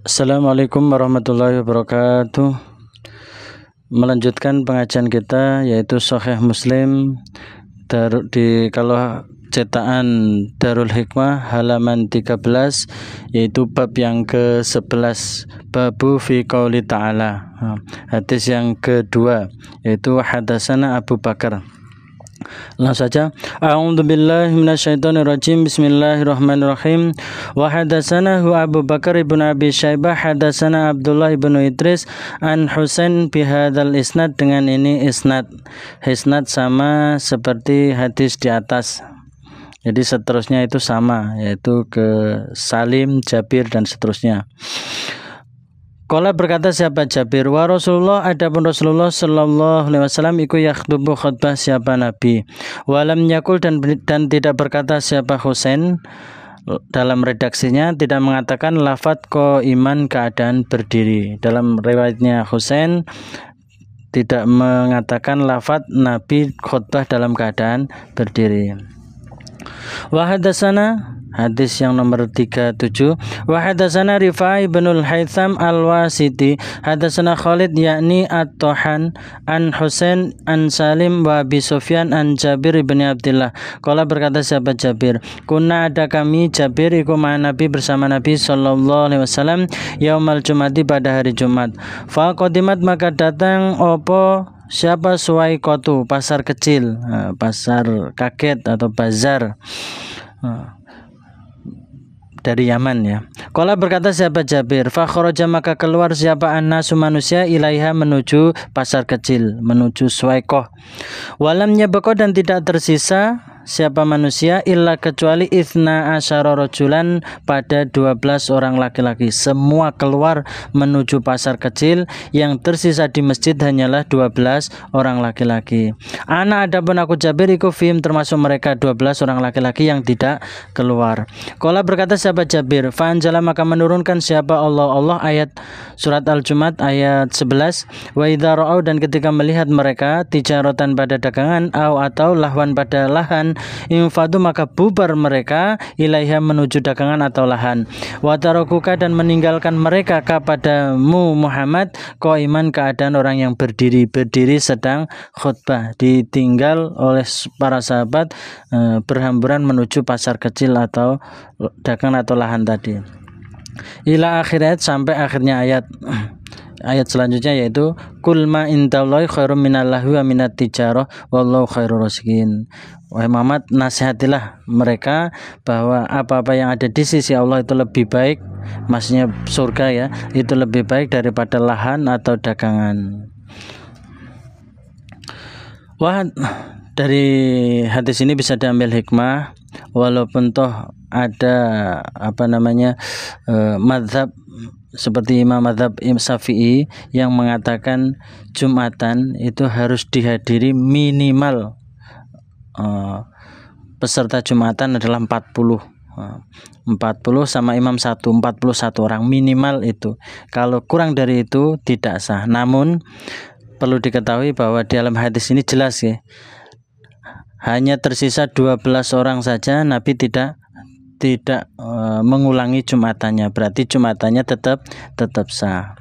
Assalamualaikum warahmatullahi wabarakatuh. Melanjutkan pengajian kita yaitu Sahih Muslim kalau cetakan Darul Hikmah halaman 13, yaitu bab yang ke-11, babu fi qauli ta'ala. Hadis yang kedua yaitu hadatsana Abu Bakar. Langsung saja. A'udzubillahi minasyaitonirrajim. Bismillahirrahmanirrahim. Wa hadatsana Abu Bakar ibn Abi Syaibah hadatsana Abdullah ibn Idris an Husain bihadzal isnad, dengan ini isnad sama seperti hadis di atas. Jadi seterusnya itu sama, yaitu ke Salim, Jabir dan seterusnya. Qala, berkata siapa Jabir, wa Rasulullah, adapun Rasulullah sallallahu alaihi wasallam iku yakhdubu khutbah siapa Nabi, walam yakul, dan tidak berkata siapa Husain, dalam redaksinya tidak mengatakan lafadz qaiman, keadaan berdiri. Dalam riwayatnya Husain tidak mengatakan lafadz Nabi khutbah dalam keadaan berdiri. Wa hadatsana, hadis yang nomor 37, wa hadatsana Rifai bin al-Haytham al-Wasiti hadatsana Khalid yakni at-Tohan an Husain an Salim wa Abi Sufyan an Jabir bin Abdullah. Qala, berkata siapa Jabir, kunna, ada kami Jabir iku ma Nabi, bersama Nabi sallallahu alaihi wasallam, yaumal Jumati, pada hari Jumat. Fa qadimat, maka datang opo siapa Suwaikotu, pasar kecil, pasar kaget atau bazar dari Yaman ya. Qala, berkata siapa Jabir, fa kharaja, maka keluar siapa annasu, manusia, ilaiha, menuju pasar kecil, menuju Suwaikoh. Walam yabqa, dan tidak tersisa siapa manusia, illa, kecuali itsna asyara rajulan, pada 12 orang laki-laki. Semua keluar menuju pasar kecil, yang tersisa di masjid hanyalah 12 orang laki-laki. Ana, adapun aku Jabir iku fihim, termasuk mereka 12 orang laki-laki yang tidak keluar. Qala, berkata siapa Jabir, fa anjala, maka menurunkan siapa Allah ayat surat Al-Jumat ayat 11, wa idza ra'au, dan ketika melihat mereka tijaratan, pada dagangan, atau lahwan, pada lahan, infadu, maka bubar mereka, ilaiha, menuju dagangan atau lahan, wa tarakuka, dan meninggalkan mereka kepadamu Muhammad, qaiman, keadaan orang yang berdiri sedang khutbah. Ditinggal oleh para sahabat berhamburan menuju pasar kecil atau dagangan atau lahan tadi. Ila akhirat, sampai akhirnya ayat selanjutnya, yaitu kul ma indallahi khairum minallahi wa minat tijarah wallahu khairur raziqin. Wahai Muhammad, nasihatilah mereka bahwa apa-apa yang ada di sisi Allah itu lebih baik, maksudnya surga ya, itu lebih baik daripada lahan atau dagangan. Wah, dari hadis ini bisa diambil hikmah, walaupun toh ada mazhab seperti Imam Madzhab Syafi'i yang mengatakan Jumatan itu harus dihadiri minimal peserta Jumatan adalah 40 sama imam 41 orang minimal itu. Kalau kurang dari itu tidak sah. Namun perlu diketahui bahwa di dalam hadis ini jelas ya, hanya tersisa 12 orang saja, Nabi tidak mengulangi Jumatannya, berarti Jumatannya tetap sah.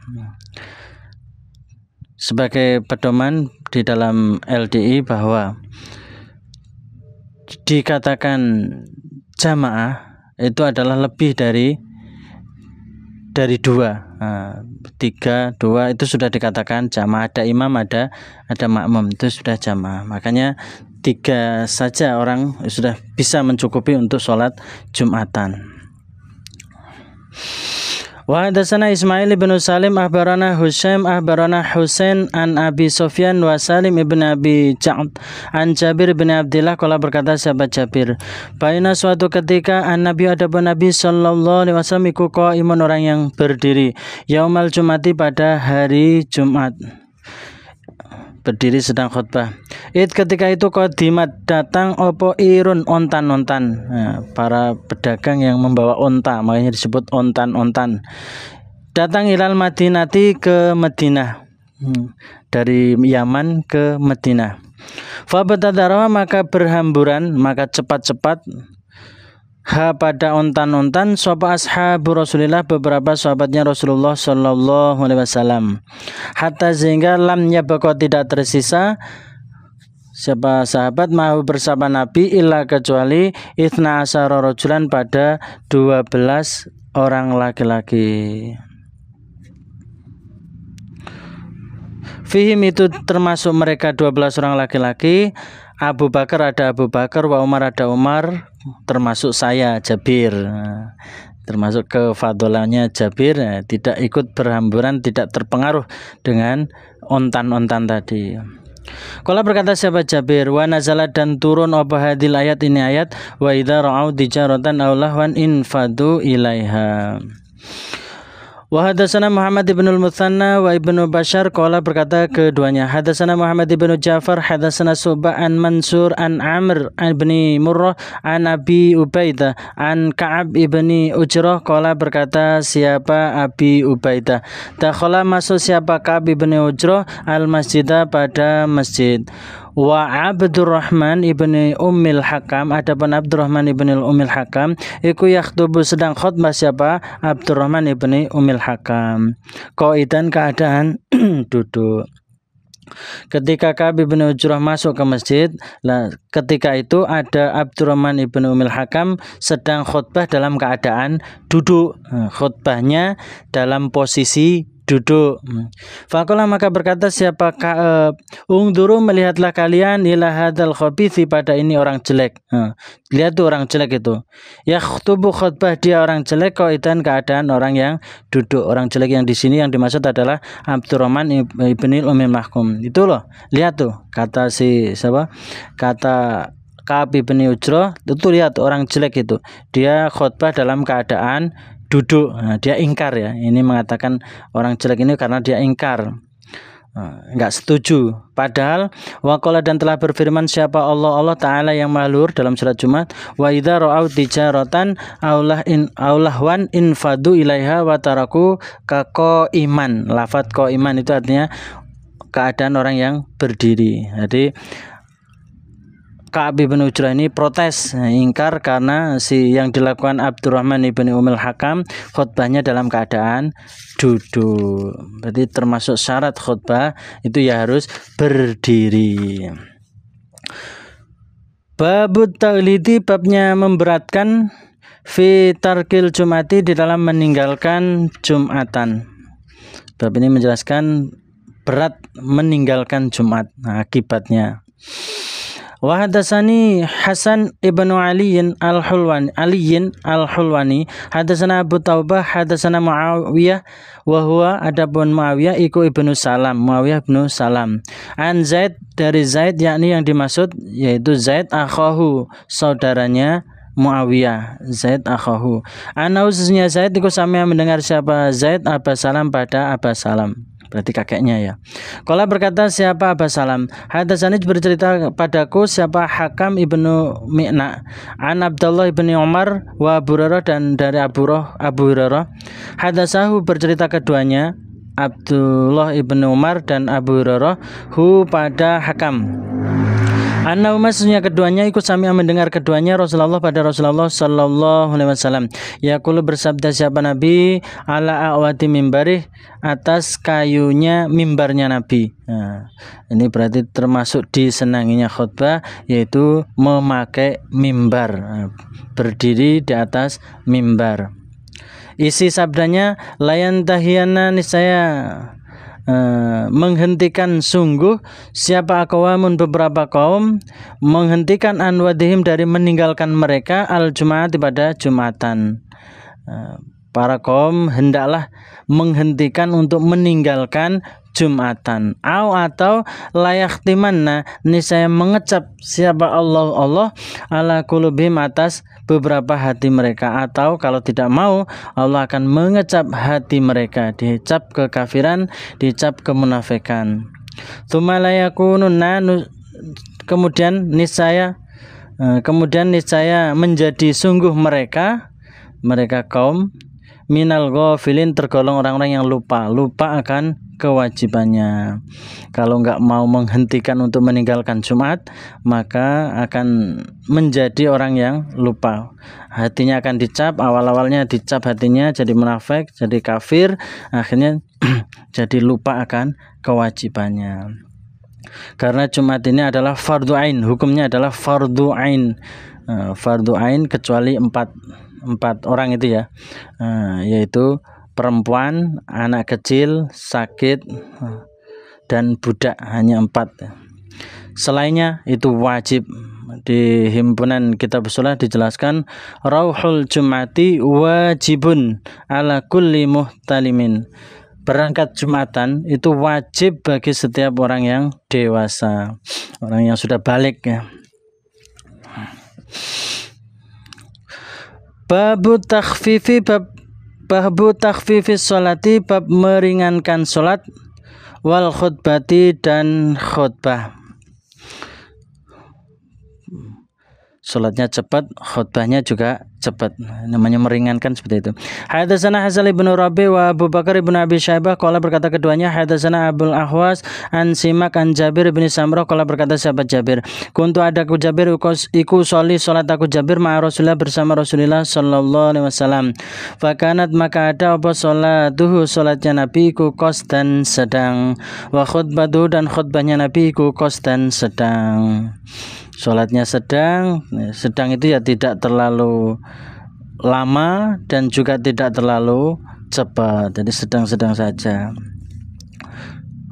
Sebagai pedoman di dalam LDI bahwa dikatakan jamaah itu adalah lebih dari 2 itu sudah dikatakan jamaah, ada imam, ada makmum, itu sudah jamaah. Makanya 3 saja orang sudah bisa mencukupi untuk sholat Jumatan. Wa hadatsana Ismail ibn Salim akhbarana Husaim akhbarana Husain an Abi Sufyan wa Salim ibn Abi Ja'd an Jabir bin Abdullah. Qala, berkata sahabat Jabir, baina, suatu ketika, an-Nabi, adapun Nabi sallallahu alaihi wasallam iku qaimun, orang yang berdiri, yaumal Jumati, pada hari Jumat, berdiri sedang khutbah. Ketika itu qadimat, datang opo irun, ontan-ontan, para pedagang yang membawa onta, makanya disebut ontan-ontan, datang ilal Madinati, ke Madinah, dari Yaman ke Madinah. Fa batadaraha, maka berhamburan, maka cepat-cepat ha pada ontan-ontan sapa ashabu Rasulillah beberapa sahabatnya Rasulullah sallallahu alaihi wasallam. Hatta sehingga lam yabqa tidak tersisa siapa sahabat mau bersama Nabi illa kecuali itsna asyara rajulan pada 12 orang laki-laki. Fihim itu termasuk mereka 12 orang laki-laki. Abu Bakar ada Abu Bakar, wa Umar ada Umar, termasuk saya Jabir. Termasuk kefadolannya Jabir, tidak ikut berhamburan, tidak terpengaruh dengan ontan-ontan tadi. Qala berkata siapa Jabir, wa nazalat dan turun apa hadil ayat ini ayat, wa idza ra'au tijaratan aw lahwan infadu ilaiha. Wa hadatsana Muhammad ibn al-Mutsanna wa ibnu Bashar qala berkata keduanya hadatsana Muhammad ibn Ja'far hadatsana Subah an Mansur an Amr ibn Murrah an Abi Ubaidah an Ka'ab ibn Ujrah qala berkata siapa Abi Ubaidah dakhala masuk siapa Ka'ab ibn Ujrah al-masjidah pada masjid. Wa Abdurrahman ibni Ummil Hakam adapun Abdurrahman ibni Ummil Hakam iku yakhtubu sedang khutbah siapa Abdurrahman ibni Ummil Hakam qaidan keadaan duduk. Ketika Ka'ab bin Ujrah masuk ke masjid, ketika itu ada Abdurrahman ibn Ummil Hakam sedang khutbah dalam keadaan duduk. Khutbahnya dalam posisi duduk. Faqala maka berkata siapa Ka'ab, ungduru melihatlah kalian ila hadzal khabithi pada ini orang jelek. Lihat tuh orang jelek itu. Yakhtubu khutbah dia orang jelek qaidan keadaan orang yang duduk. Orang jelek yang di sini yang dimaksud adalah Abdurrahman ibn Ummil Hakam. Itu loh. Lihat tuh kata siapa? Kata Ka'ab bin Ujrah itu lihat orang jelek itu. Dia khutbah dalam keadaan duduk. Dia ingkar ya. Ini mengatakan orang jelek ini karena dia ingkar. Enggak setuju. Padahal waqala dan telah berfirman siapa Allah Ta'ala yang Maha Luhur dalam surat Jumat, wa idza ra'au tijaratan aulahwan infadu ilaiha wa taraku qaiman. Lafaz qaiman itu artinya keadaan orang yang berdiri. Jadi Ka'ab bin Ujrah ini protes, ingkar karena yang dilakukan Abdurrahman ibn Ummil Hakam khutbahnya dalam keadaan duduk. Berarti termasuk syarat khutbah itu ya harus berdiri. Babut taqlidi babnya memberatkan fi tarkil jumati di dalam meninggalkan Jumatan. Bab ini menjelaskan berat meninggalkan Jumat, akibatnya. Wa hadatsani Hasan ibnu Ali al-Hulwani hadatsana Abu Taubah hadatsana Muawiyah wa huwa adapun Muawiyah iku ibnu Salam Muawiyah ibnu Salam an Zaid dari Zaid yakni yang dimaksud yaitu Zaid akhahu saudaranya Muawiyah Zaid akhahu anausnya Zaid iku sami mendengar siapa Zaid Aba Salam pada Aba Salam berarti kakeknya ya. Qala berkata siapa Aba Salam, hadatsani bercerita padaku siapa Hakam ibnu Mi'na, an Abdullah ibni Umar wa Abu Hurairah dan dari Abu Hurairah. Hadatsahu bercerita keduanya Abdullah ibnu Umar dan Abu Hurairah hu pada Hakam. Anna maksudnya keduanya ikut sami mendengar keduanya Rasulullah pada Rasulullah sallallahu alaihi wasallam. Yaqulu bersabda siapa Nabi ala awati mimbarih atas kayunya mimbarnya Nabi. Nah, ini berarti termasuk disenanginya khutbah yaitu memakai mimbar, berdiri di atas mimbar. Isi sabdanya layan tahiyana niscaya menghentikan sungguh siapa akawamun beberapa kaum menghentikan anwadihim dari meninggalkan mereka al-Jumat pada Jumatan. Para kaum hendaklah menghentikan untuk meninggalkan Jumatan atau layak timanna niscaya mengecap siapa Allah ala qulubihim atas beberapa hati mereka atau kalau tidak mau Allah akan mengecap hati mereka dicap kekafiran dicap kemunafikan tsumma la yakununna kemudian niscaya menjadi sungguh mereka kaum minal ghafilin, tergolong orang-orang yang lupa akan kewajibannya. Kalau enggak mau menghentikan untuk meninggalkan Jumat, maka akan menjadi orang yang lupa. Hatinya akan dicap, awal-awalnya dicap hatinya jadi munafik, jadi kafir, akhirnya jadi lupa akan kewajibannya. Karena Jumat ini adalah fardu ain, hukumnya adalah fardu ain. Fardu ain kecuali empat orang itu ya, yaitu perempuan, anak kecil, sakit, dan budak, hanya 4. Selainnya itu wajib. Di himpunan kitab shalah dijelaskan rauhul jumati wajibun ala kulli muhtalimin. Berangkat Jumatan itu wajib bagi setiap orang yang dewasa, orang yang sudah balik ya. Babu takhfifi sholati, bab meringankan sholat, wal khutbati, dan khutbah. Sholatnya cepat, khutbahnya juga cepat, namanya meringankan seperti itu. Hadatsana Hasan ibn Rabi wa Abu Bakar ibn Abi Syaibah, qala berkata keduanya, hadatsana Abul Ahwas an Simak an Jabir bin Samrah, qala berkata sahabat Jabir, kuntu adaku Jabir iku sholli, salat aku Jabir ma'a Rasulillah, bersama Rasulullah sallallahu alaihi wasallam. Fakanat, maka ada apa salatuhu, salatnya Nabi iku qasdan, sedang, wa khutbatuhu, dan khutbahnya Nabi iku qasdan, sedang. Sholatnya sedang itu ya tidak terlalu lama dan juga tidak terlalu cepat, jadi sedang-sedang saja.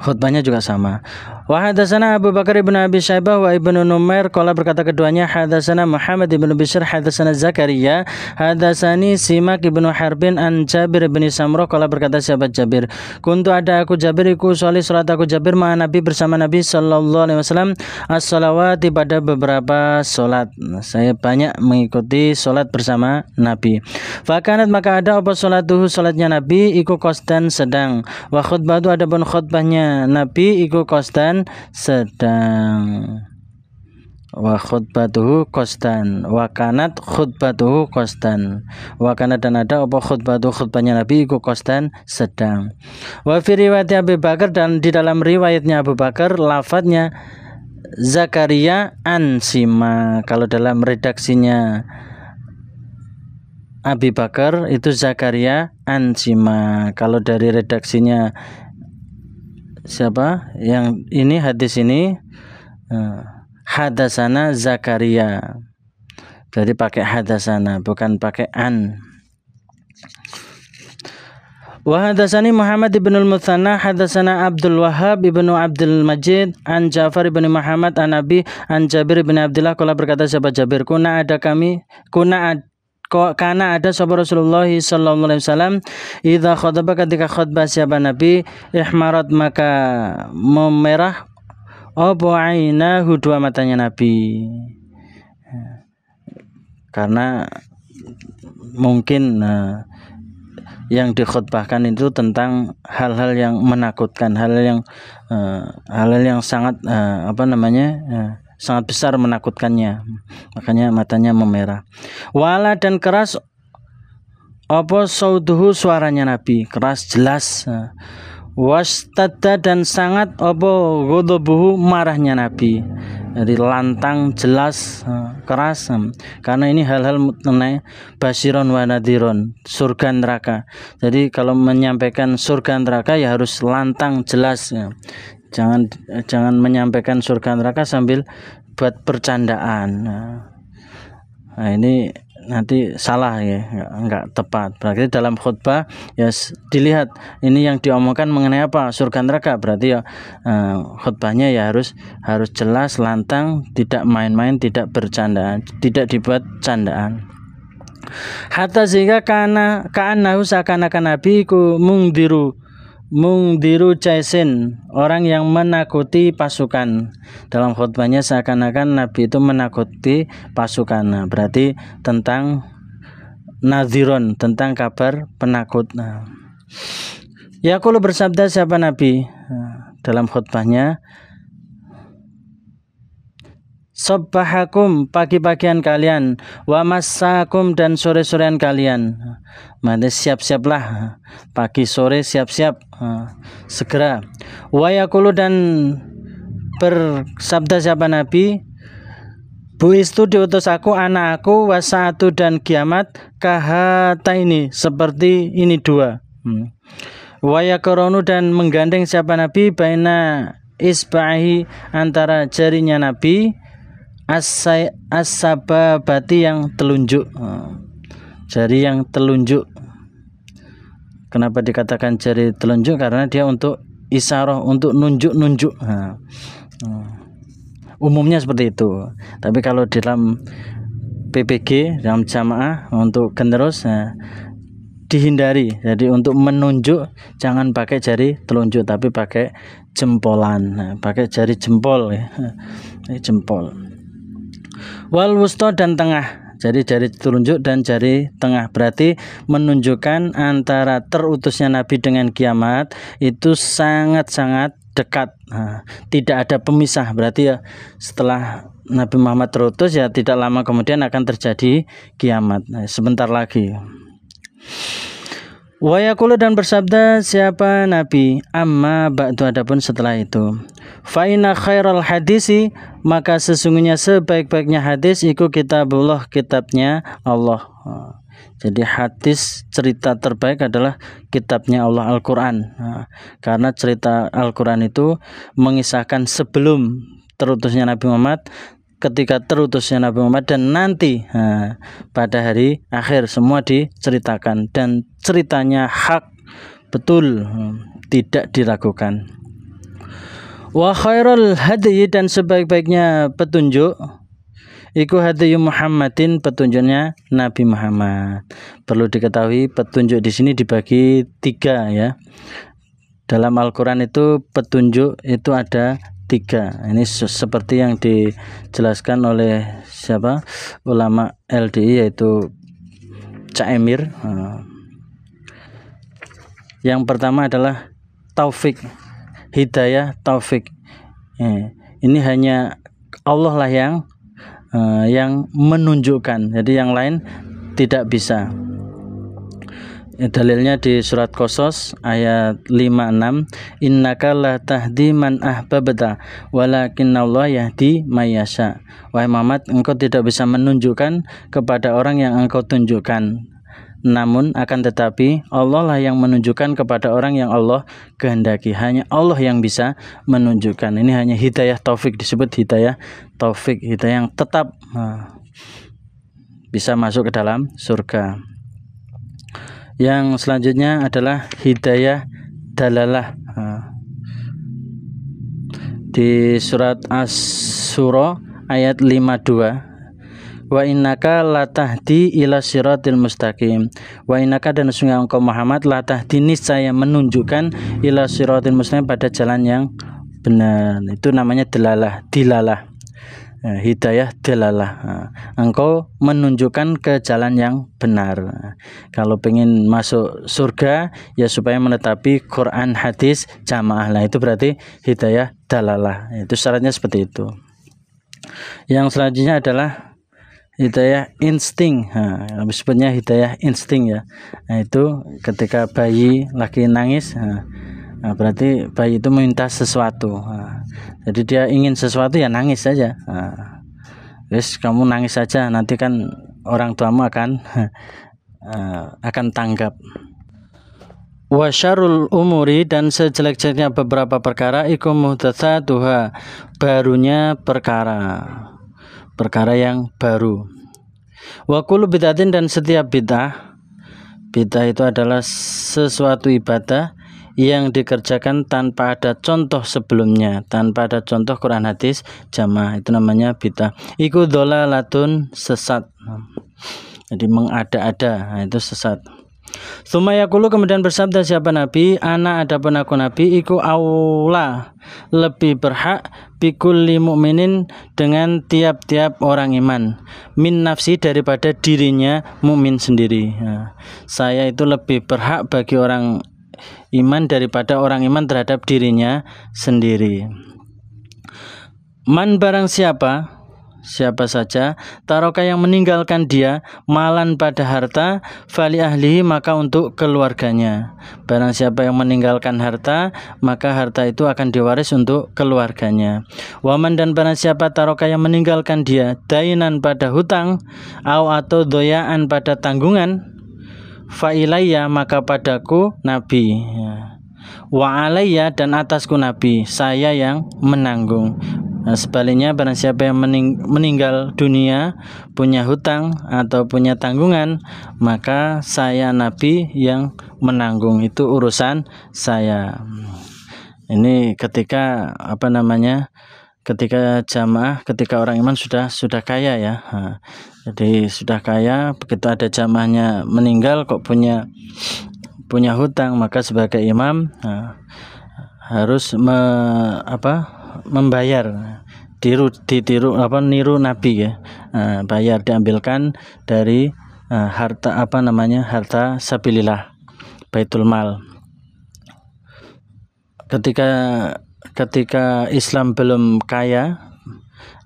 Khutbahnya juga sama. Wa hadatsana Abu Bakar ibn Abi Syaibah wa Ibnu Numair, qala berkata keduanya, hadatsana Muhammad ibn Bishr, hadatsana Zakaria, hadatsani Simak ibnu Harbin an Jabir bin Samrah, qala berkata sahabat Jabir, kuntu ada aku Jabir iku sholli, salat aku Jabir ma'a Nabi, bersama Nabi sallallahu alaihi wasallam, as-shalawati, pada beberapa salat. Saya banyak mengikuti salat bersama Nabi. Fakanat, maka ada apa salatuhu, salatnya Nabi iku qasdan, sedang, wa khutbatu, adapun khutbahnya Nabi iku qasdan, sedang, wa khutbatuhu qasdan, wa kanat khutbatuhu qasdan, wa kanat, dan ada apa khutbatuhu, khutbahnya Nabi iku qasdan, sedang. Wa fi riwayat Abu Bakar, dan di dalam riwayatnya Abu Bakar lafadznya Zakaria an Sima. Kalau dalam redaksinya Abi Bakar itu Zakaria an Sima. Kalau dari redaksinya siapa yang ini, hadis ini hadasana Zakaria, jadi pakai hadasana, bukan pakai an. Wa hadasani Muhammad ibn al-Muthanna, hadasana Abdul Wahhab ibnu Abdul Majid an Ja'far ibn Muhammad an Nabi an Jabir ibn Abdullah, qala berkata sahabat Jabir, karena ada sahabat Rasulullah sallallahu alaihi wasallam, idza khutbah, ketika khutbah siapa Nabi, ihmarat, maka memerah apa ainahu, dua matanya Nabi, karena mungkin yang dikhutbahkan itu tentang hal-hal yang menakutkan, hal-hal yang sangat sangat besar menakutkannya, makanya matanya memerah. Wala, dan keras apa sautuhu, suaranya Nabi keras jelas. Wastadda, dan sangat apa ghadabuhu, marahnya Nabi, jadi lantang, jelas, keras, karena ini hal-hal mengenai basyiron wa nadhiron, surga neraka. Jadi kalau menyampaikan surga neraka ya harus lantang, jelas ya. Jangan menyampaikan surga neraka sambil buat percandaan. Nah, ini nanti salah ya, enggak tepat. Berarti dalam khutbah ya dilihat ini yang diomongkan mengenai apa, surga neraka, berarti ya khutbahnya ya harus jelas, lantang, tidak main-main, tidak bercandaan, tidak dibuat candaan. Hatta sehingga ka'annahu, seakan-akan Nabi ku mungdiru jaisin, orang yang menakuti pasukan. Dalam khutbahnya seakan-akan Nabi itu menakuti pasukan. Nah, berarti tentang nadhiron, tentang kabar penakut. Nah, yaqulu, bersabda siapa Nabi dalam khutbahnya, sabbahakum pagi-pagian kalian, wa massakum dan sore-sorean kalian. Maka siap-siaplah pagi sore siap-siap segera. Wa yaqulu dan bersabda siapa Nabi, buistu diutus aku anak aku wasaatu dan kiamat kahata ini seperti ini dua. Wa yakronu dan menggandeng siapa Nabi baina isbahi antara jarinya Nabi as-sababati yang telunjuk. Jari yang telunjuk. Kenapa dikatakan jari telunjuk? Karena dia untuk isyarah, untuk nunjuk-nunjuk. Umumnya seperti itu. Tapi kalau dalam PPG, dalam jamaah untuk generus dihindari. Jadi untuk menunjuk jangan pakai jari telunjuk, tapi pakai jempolan. Pakai jari jempol ya. Jempol. Wal wusta dan tengah. Jadi jari telunjuk dan jari tengah berarti menunjukkan antara terutusnya Nabi dengan kiamat itu sangat-sangat dekat. Tidak ada pemisah. Berarti ya setelah Nabi Muhammad terutus ya tidak lama kemudian akan terjadi kiamat. Sebentar lagi. Wa yaqulu dan bersabda siapa Nabi, amma ba'du adapun setelah itu. Fa inna khairal hadisi maka sesungguhnya sebaik-baiknya hadis iku kitabullah kitabnya Allah. Jadi hadis cerita terbaik adalah kitabnya Allah Al-Qur'an. Karena cerita Al-Qur'an itu mengisahkan sebelum terutusnya Nabi Muhammad, ketika terutusnya Nabi Muhammad dan nanti pada hari akhir semua diceritakan dan ceritanya hak betul, tidak diragukan. Wa khairul hadi dan sebaik-baiknya petunjuk iku hadi Muhammadin petunjuknya Nabi Muhammad. Perlu diketahui petunjuk di sini dibagi 3 ya. Dalam Al-Qur'an itu petunjuk itu ada 3. Ini seperti yang dijelaskan oleh siapa ulama LDI yaitu Cak Emir. Yang pertama adalah taufik, hidayah taufik. Ini hanya Allah lah yang menunjukkan. Jadi yang lain tidak bisa. Dalilnya di surat Qasas ayat 56, innaka la tahdi man ahbabta walakinnallaha yahdi may yasha. Wahai Muhammad, engkau tidak bisa menunjukkan kepada orang yang engkau tunjukkan, namun akan tetapi Allah lah yang menunjukkan kepada orang yang Allah kehendaki. Hanya Allah yang bisa menunjukkan. Ini hanya hidayah taufik, disebut hidayah taufik, hidayah yang tetap bisa masuk ke dalam surga. Yang selanjutnya adalah hidayah dalalah. Di surat Asy-Syura ayat 52, wa innaka latahdi ila siratil mustaqim. Wa innaka dan sungguh engkau Muhammad latahdi niscaya menunjukkan ila siratil mustaqim pada jalan yang benar. Itu namanya dilalah. Hidayah dalalah. Engkau menunjukkan ke jalan yang benar. Kalau pengen masuk surga ya supaya menetapi Quran hadis jamaah lah, itu berarti hidayah dalalah. Itu syaratnya seperti itu. Yang selanjutnya adalah hidayah insting. Sebutnya hidayah insting ya. Nah, itu ketika bayi lagi nangis, berarti bayi itu meminta sesuatu. Jadi dia ingin sesuatu ya nangis saja. Terus kamu nangis saja, nanti kan orang tuamu akan tanggap. Wa syarrul umuri dan sejelek-jeleknya beberapa perkara iku muhdatsatuha, barunya perkara yang baru. Wa kullu bid'atin dan setiap bid'ah itu adalah sesuatu ibadah yang dikerjakan tanpa ada contoh sebelumnya, tanpa ada contoh Quran hadis jamaah, itu namanya bid'ah. Iku dhalalatun, sesat. Jadi mengada-ada, itu sesat. Tsumma yaqulu kemudian bersabda siapa Nabi, ana adapun aku Nabi iku aula, lebih berhak bikulli mukminin dengan tiap-tiap orang iman, min nafsi daripada dirinya mukmin sendiri. Saya itu lebih berhak bagi orang iman daripada orang iman terhadap dirinya sendiri. Man barang siapa, siapa saja taraka yang meninggalkan dia malan pada harta fali ahlihi maka untuk keluarganya. Barang siapa yang meninggalkan harta maka harta itu akan diwaris untuk keluarganya. Waman dan barang siapa taraka yang meninggalkan dia dainan pada hutang atau doyaan pada tanggungan fa ilayya maka padaku nabi wa alayya dan atasku nabi saya yang menanggung. Nah, sebaliknya barang siapa yang meninggal dunia punya hutang atau punya tanggungan maka saya nabi yang menanggung, itu urusan saya. Ini ketika ketika jamaah, ketika orang iman sudah kaya ya. Nah, jadi sudah kaya, begitu ada jamaahnya meninggal kok punya hutang, maka sebagai imam harus membayar, niru nabi ya. Bayar, diambilkan dari harta sabilillah, baitul mal. Ketika Islam belum kaya,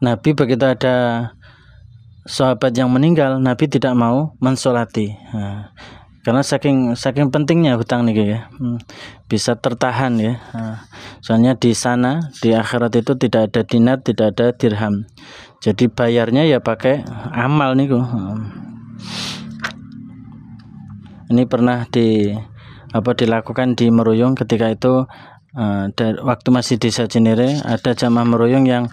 Nabi begitu ada sahabat yang meninggal, Nabi tidak mau mensolati. Karena saking pentingnya hutang nih ya, bisa tertahan ya. Soalnya di sana di akhirat itu tidak ada dinar, tidak ada dirham. Jadi bayarnya ya pakai amal nih. Ini pernah dilakukan di Meruyung ketika itu, waktu masih di Desa Cinere, ada jamaah Meruyung yang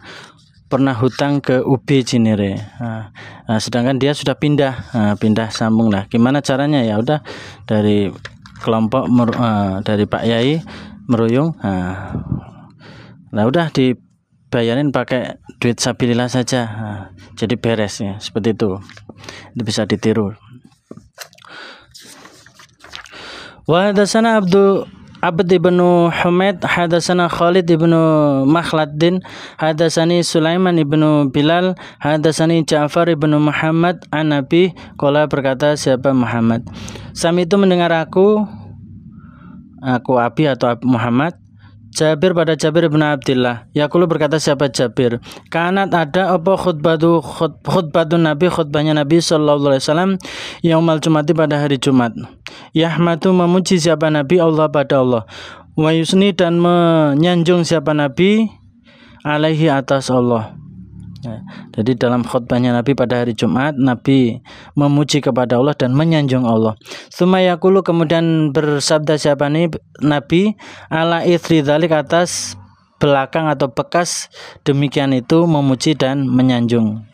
pernah hutang ke UB Cinere. Sedangkan dia sudah pindah sambung lah. Gimana caranya? Ya udah dari kelompok dari Pak Yai Meruyung. Nah udah dibayarin pakai duit sabilillah saja. Jadi beres ya, seperti itu. Itu bisa ditiru. Wa hadatsana Abd ibn Humaid hadatsana Khalid ibn Makhladdin hadatsani Sulaiman ibn Bilal hadatsani Ja'far ibn Muhammad an Nabi qala, berkata siapa Muhammad, Sami itu mendengar aku Abi atau Muhammad, Jabir pada Jabir ibn Abdillah, yaqulu berkata siapa Jabir, kanat ada apa khutbatun Nabi, khutbahnya Nabi sallallahu alaihi wasallam yaumal Jumati pada hari Jumat, yahmadu memuji siapa Nabi Allah pada Allah, wa yusni dan menyanjung siapa Nabi alaihi atas Allah. Jadi dalam khutbahnya Nabi pada hari Jumat, Nabi memuji kepada Allah dan menyanjung Allah. Sumayakulu, kemudian bersabda siapa Nabi, ala ithri dzalik, atas belakang atau bekas demikian itu memuji dan menyanjung.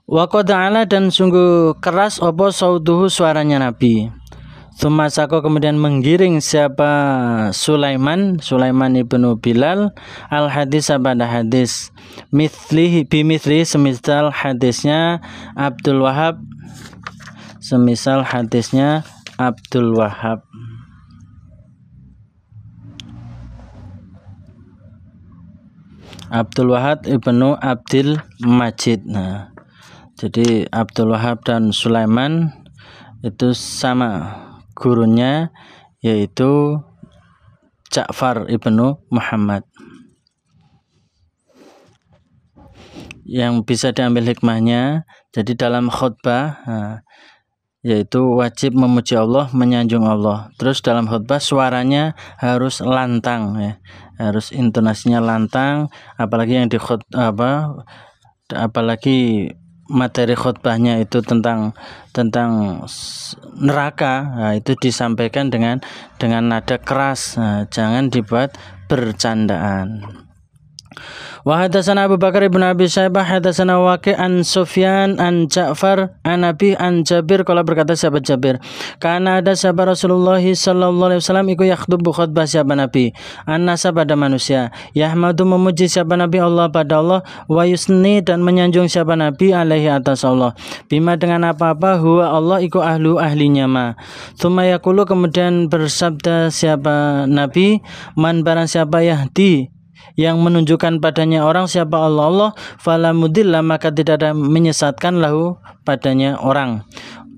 Wa qad ala, dan sungguh keras apa sauduhu, suaranya Nabi. Sumasako, kemudian menggiring siapa Sulaiman ibnu Bilal al hadis pada hadis bimithli semisal hadisnya Abdul Wahab, Abdul Wahab ibnu Abdul Majid. Nah, jadi Abdul Wahab dan Sulaiman itu sama gurunya, yaitu Ja'far ibnu Muhammad. Yang bisa diambil hikmahnya, jadi dalam khutbah yaitu wajib memuji Allah, menyanjung Allah. Terus dalam khutbah suaranya harus lantang ya, harus intonasinya lantang, apalagi yang apalagi materi khutbahnya itu tentang neraka. Nah, itu disampaikan dengan nada keras. Nah, jangan dibuat bercandaan. Wa hadatsana Abu Bakar ibn Abi Syaibah hadatsana Waqi' an Sufyan an Ja'far an Abi an Jabir, qala berkata sahabat Jabir, kana ada sahabat Rasulullah sallallahu alaihi wasallam iku yakhthubu khutbah sahabat Nabi an-nasa pada manusia, yahmadu memuji sahabat Nabi Allah pada Allah, wa yusni dan menyanjung sahabat Nabi alaihi atas Allah, bima dengan apa-apa huwa Allah iku ahlinya ma. Tsumma yaqulu, kemudian bersabda siapa Nabi, man barang siapa yahdi yang menunjukkan padanya orang siapa Allah fala mudilla, maka tidak ada menyesatkan lahu padanya orang.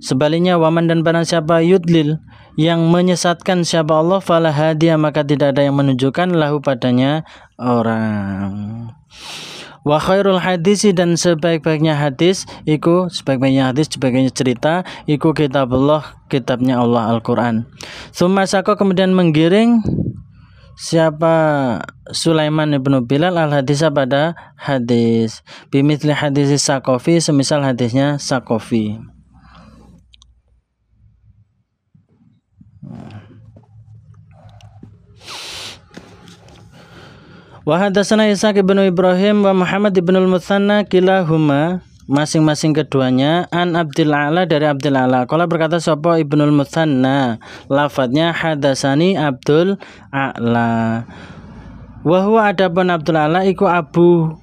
Sebaliknya waman dan barang siapa yudlil yang menyesatkan siapa Allah fala hadiya maka tidak ada yang menunjukkan lahu padanya orang. Wa khairul hadisi dan sebaik-baiknya hadis sebaik-baiknya cerita iku kitabullah kitabnya Allah Al-Qur'an. Tsumma sako kemudian menggiring siapa Sulaiman ibnu Bilal al-hadisah pada hadis bimithli hadis Saqafi semisal hadisnya Saqafi. Wa hadatsana Ishaq ibnu Ibrahim wa Muhammad ibnu al-Mutsanna kilahuma masing-masing keduanya an Abdul A'la dari Abdul A'la. Qala berkata sapa Ibnul Mutsanna lafadznya hadatsani Abdul A'la. Wa huwa adapun Abdul A'la iku Abu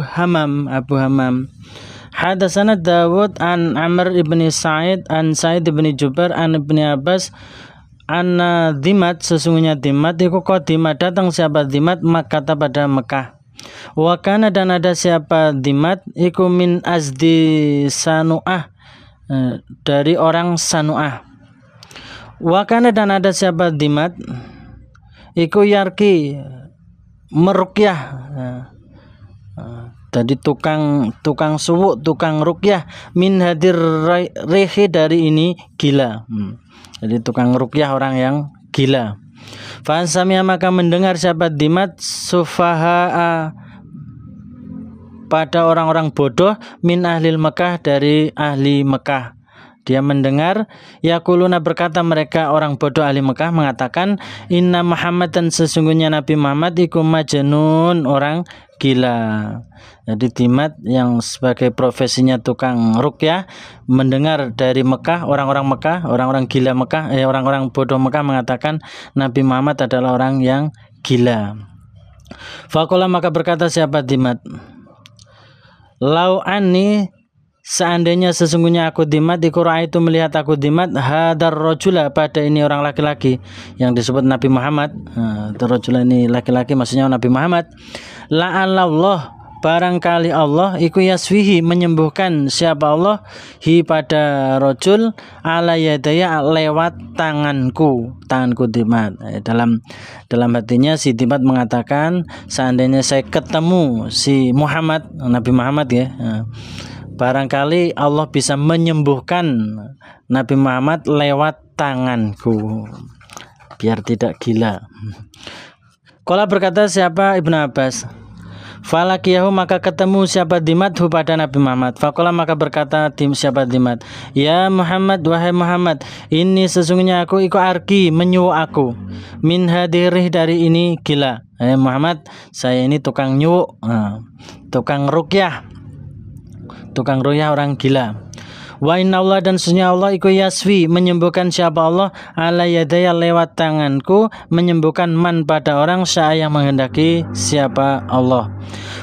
Hamam. Hadatsana Dawud an Amr ibni Sa'id an Sa'id ibni Jubair an ibni Abbas anna Dimat sesungguhnya Dimat iku qadimah datang siapa Dimat Makkah pada Mekah. Wa kana dan ada siapa Dimat iku min Azdi Sanu'ah dari orang Sanu'ah. Wa kana dan ada siapa Dimat iku yarki meruqyah. Jadi tukang suwuk, tukang ruqyah min hadir rehi dari ini gila. Jadi tukang ruqyah orang yang gila. Fa samia maka mendengar siapa Dimat sufaha pada orang-orang bodoh min ahlil Mekah dari ahli Mekah. Dia mendengar yaquluna berkata mereka orang bodoh ahli Mekah mengatakan inna Muhammad dan sesungguhnya Nabi Muhammad iku majnun orang gila. Jadi Dimat yang sebagai profesinya tukang ruqyah mendengar dari Mekah orang-orang gila Mekah orang-orang bodoh Mekah mengatakan Nabi Muhammad adalah orang yang gila. Faqala maka berkata siapa Dimat lau anni seandainya sesungguhnya aku Dimat iku raaitu melihat aku Dimat hadar rajula pada ini orang laki-laki yang disebut Nabi Muhammad. Rajula ini laki-laki maksudnya Nabi Muhammad. La'allallah barangkali Allah iku yasfihi menyembuhkan siapa Allah hi pada rajul ala yadaya lewat tanganku Dimat. Dalam hatinya si Dimat mengatakan seandainya saya ketemu si Muhammad Nabi Muhammad ya barangkali Allah bisa menyembuhkan Nabi Muhammad lewat tanganku biar tidak gila. Qala berkata siapa Ibnu Abbas falakiyahu maka ketemu siapa Dimat hu pada Nabi Muhammad. Faqala maka berkata siapa Dimat ya Muhammad wahai Muhammad ini sesungguhnya aku iku arki menyuwuk aku min hadirih dari ini gila. Muhammad saya ini tukang nyuwuk tukang ruqyah orang gila. Wa inna Allah dan sesungguhnya Allah iku yasfi menyembuhkan siapa Allah ala yadaya lewat tanganku menyembuhkan man pada orang saya yang menghendaki siapa Allah.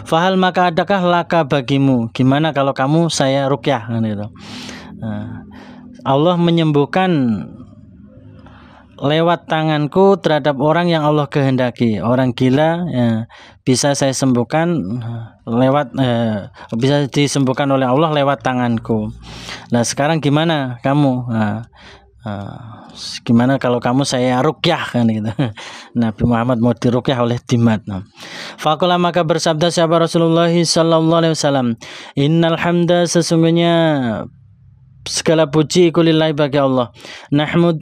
Fahal maka adakah laka bagimu gimana kalau kamu saya ruqyah gitu. Allah menyembuhkan lewat tanganku terhadap orang yang Allah kehendaki. Orang gila bisa saya sembuhkan lewat bisa disembuhkan oleh Allah lewat tanganku. Nah sekarang gimana kamu? Gimana kalau kamu saya ruqyah kan gitu. Nabi Muhammad mau diruqyah oleh Dimat. Faqala maka bersabda sahabat Rasulullah sallallahu alaihi wasallam, innal hamda sesungguhnya segala puji kulillahi bagi Allah.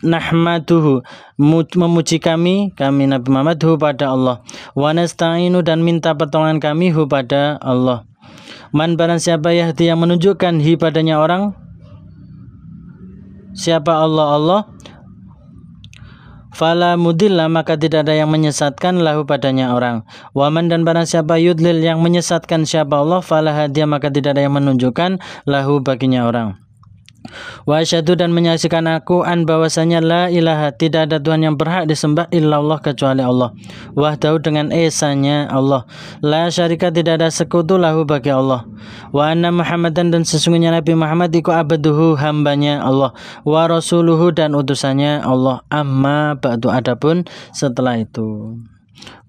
Nahmaduhu memuji kami Nabi Muhammad hu pada Allah. Wa nasta'inu dan minta pertolongan kami hu pada Allah. Man barang siapa yahdi yang menunjukkan hi padanya orang siapa Allah fala mudilla maka tidak ada yang menyesatkan lahu padanya orang. Waman dan barang siapa yudlil yang menyesatkan siapa Allah fala hadiya maka tidak ada yang menunjukkan lahu baginya orang. Wa asyhadu dan menyaksikan aku an bahwasanya la ilaha tidak ada Tuhan yang berhak disembah illallah kecuali Allah. Wahdahu dengan esanya Allah. La syarika tidak ada sekutu lahu bagi Allah. Wa anna Muhammadan dan sesungguhnya Nabi Muhammad iku abduhu hambanya Allah. Wa rasuluhu dan utusannya Allah. Amma ba'du adapun setelah itu.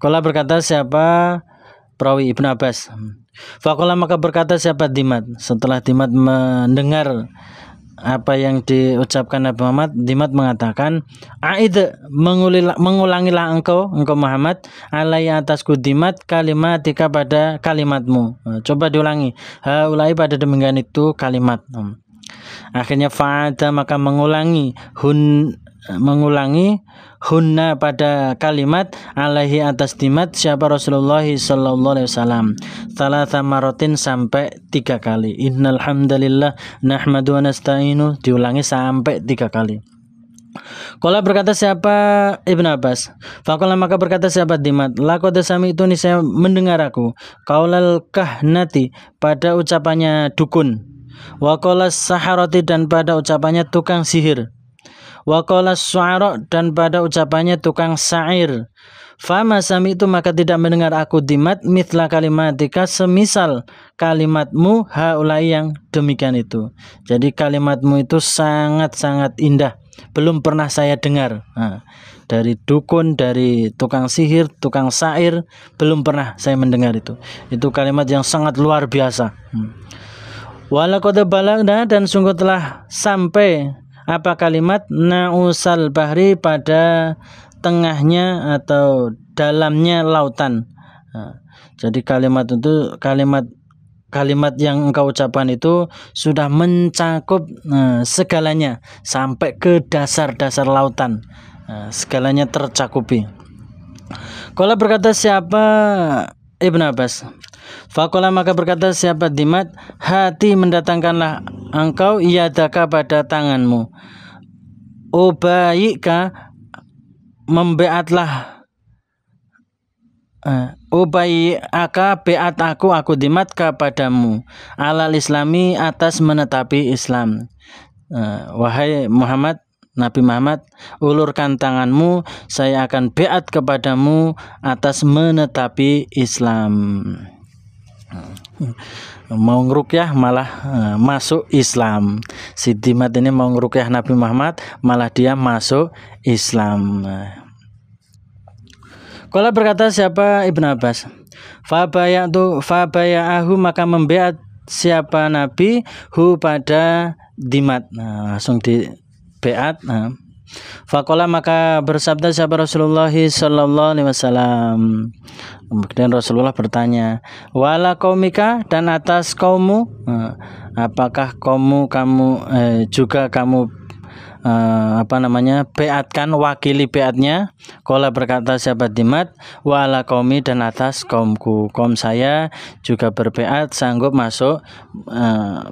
Qala berkata siapa perawi Ibnu Abbas. Faqala maka berkata siapa Dimat setelah Dimat mendengar apa yang diucapkan Nabi Muhammad, Dimat mengatakan, "Aid, mengulangilah engkau Muhammad, alai atasku Dimat kalimatika pada kalimatmu." Coba diulangi. Haulai pada demikian itu kalimat. Akhirnya fa'ada maka mengulangi hunna pada kalimat alaihi atas Dimat siapa Rasulullah sallallahu alaihi wasallam thalatha maratin sampai 3 kali. Innal hamdalillah nahmadu wa nasta'inu diulangi sampai 3 kali. Qala berkata siapa Ibnu Abbas, faqala maka berkata siapa Dimat, laqad sami'tu ni saya mendengar aku qaulal kahnati pada ucapannya dukun, wa qala saharati dan pada ucapannya tukang sihir, wa qala syu'ara dan pada ucapannya tukang syair. Fama sami'tu maka tidak mendengar aku Dimat mithla kalimatika semisal kalimatmu haulai yang demikian itu. Jadi kalimatmu itu sangat-sangat indah, belum pernah saya dengar. Dari dukun, dari tukang sihir, tukang syair, belum pernah saya mendengar itu. Itu kalimat yang sangat luar biasa. Walaqad balagna dan sungguh telah sampai apa kalimat nausal bahri pada tengahnya atau dalamnya lautan. Jadi kalimat itu kalimat yang engkau ucapkan itu sudah mencakup segalanya sampai ke dasar-dasar lautan. Segalanya tercakupi. Qala berkata siapa Ibnu Abbas, faqala maka berkata siapa Dimat, hati mendatangkanlah engkau yadaka pada tanganmu, ubayika membeatlah, ubayaka beat aku Dimat kepadamu, alal islami atas menetapi Islam. Wahai Muhammad, Nabi Muhammad, ulurkan tanganmu, saya akan beat kepadamu atas menetapi Islam. Mau ngerukyah malah masuk Islam. Si Dimat ini mau ngerukyah Nabi Muhammad, malah dia masuk Islam. Qala berkata siapa Ibnu Abbas, fabaya'ahu maka membeat siapa Nabi hu pada Dimat. Langsung di beat. Faqala maka bersabda siapa Rasulullah sallallahu alaihi wasallam. Kemudian Rasulullah bertanya, wala qaumika dan atas kaummu, apakah kamu juga kamu beatkan, wakili beatnya? Qala berkata sahabat Dimat, wala qaumi dan atas kaumku, kaum saya juga berbeat sanggup masuk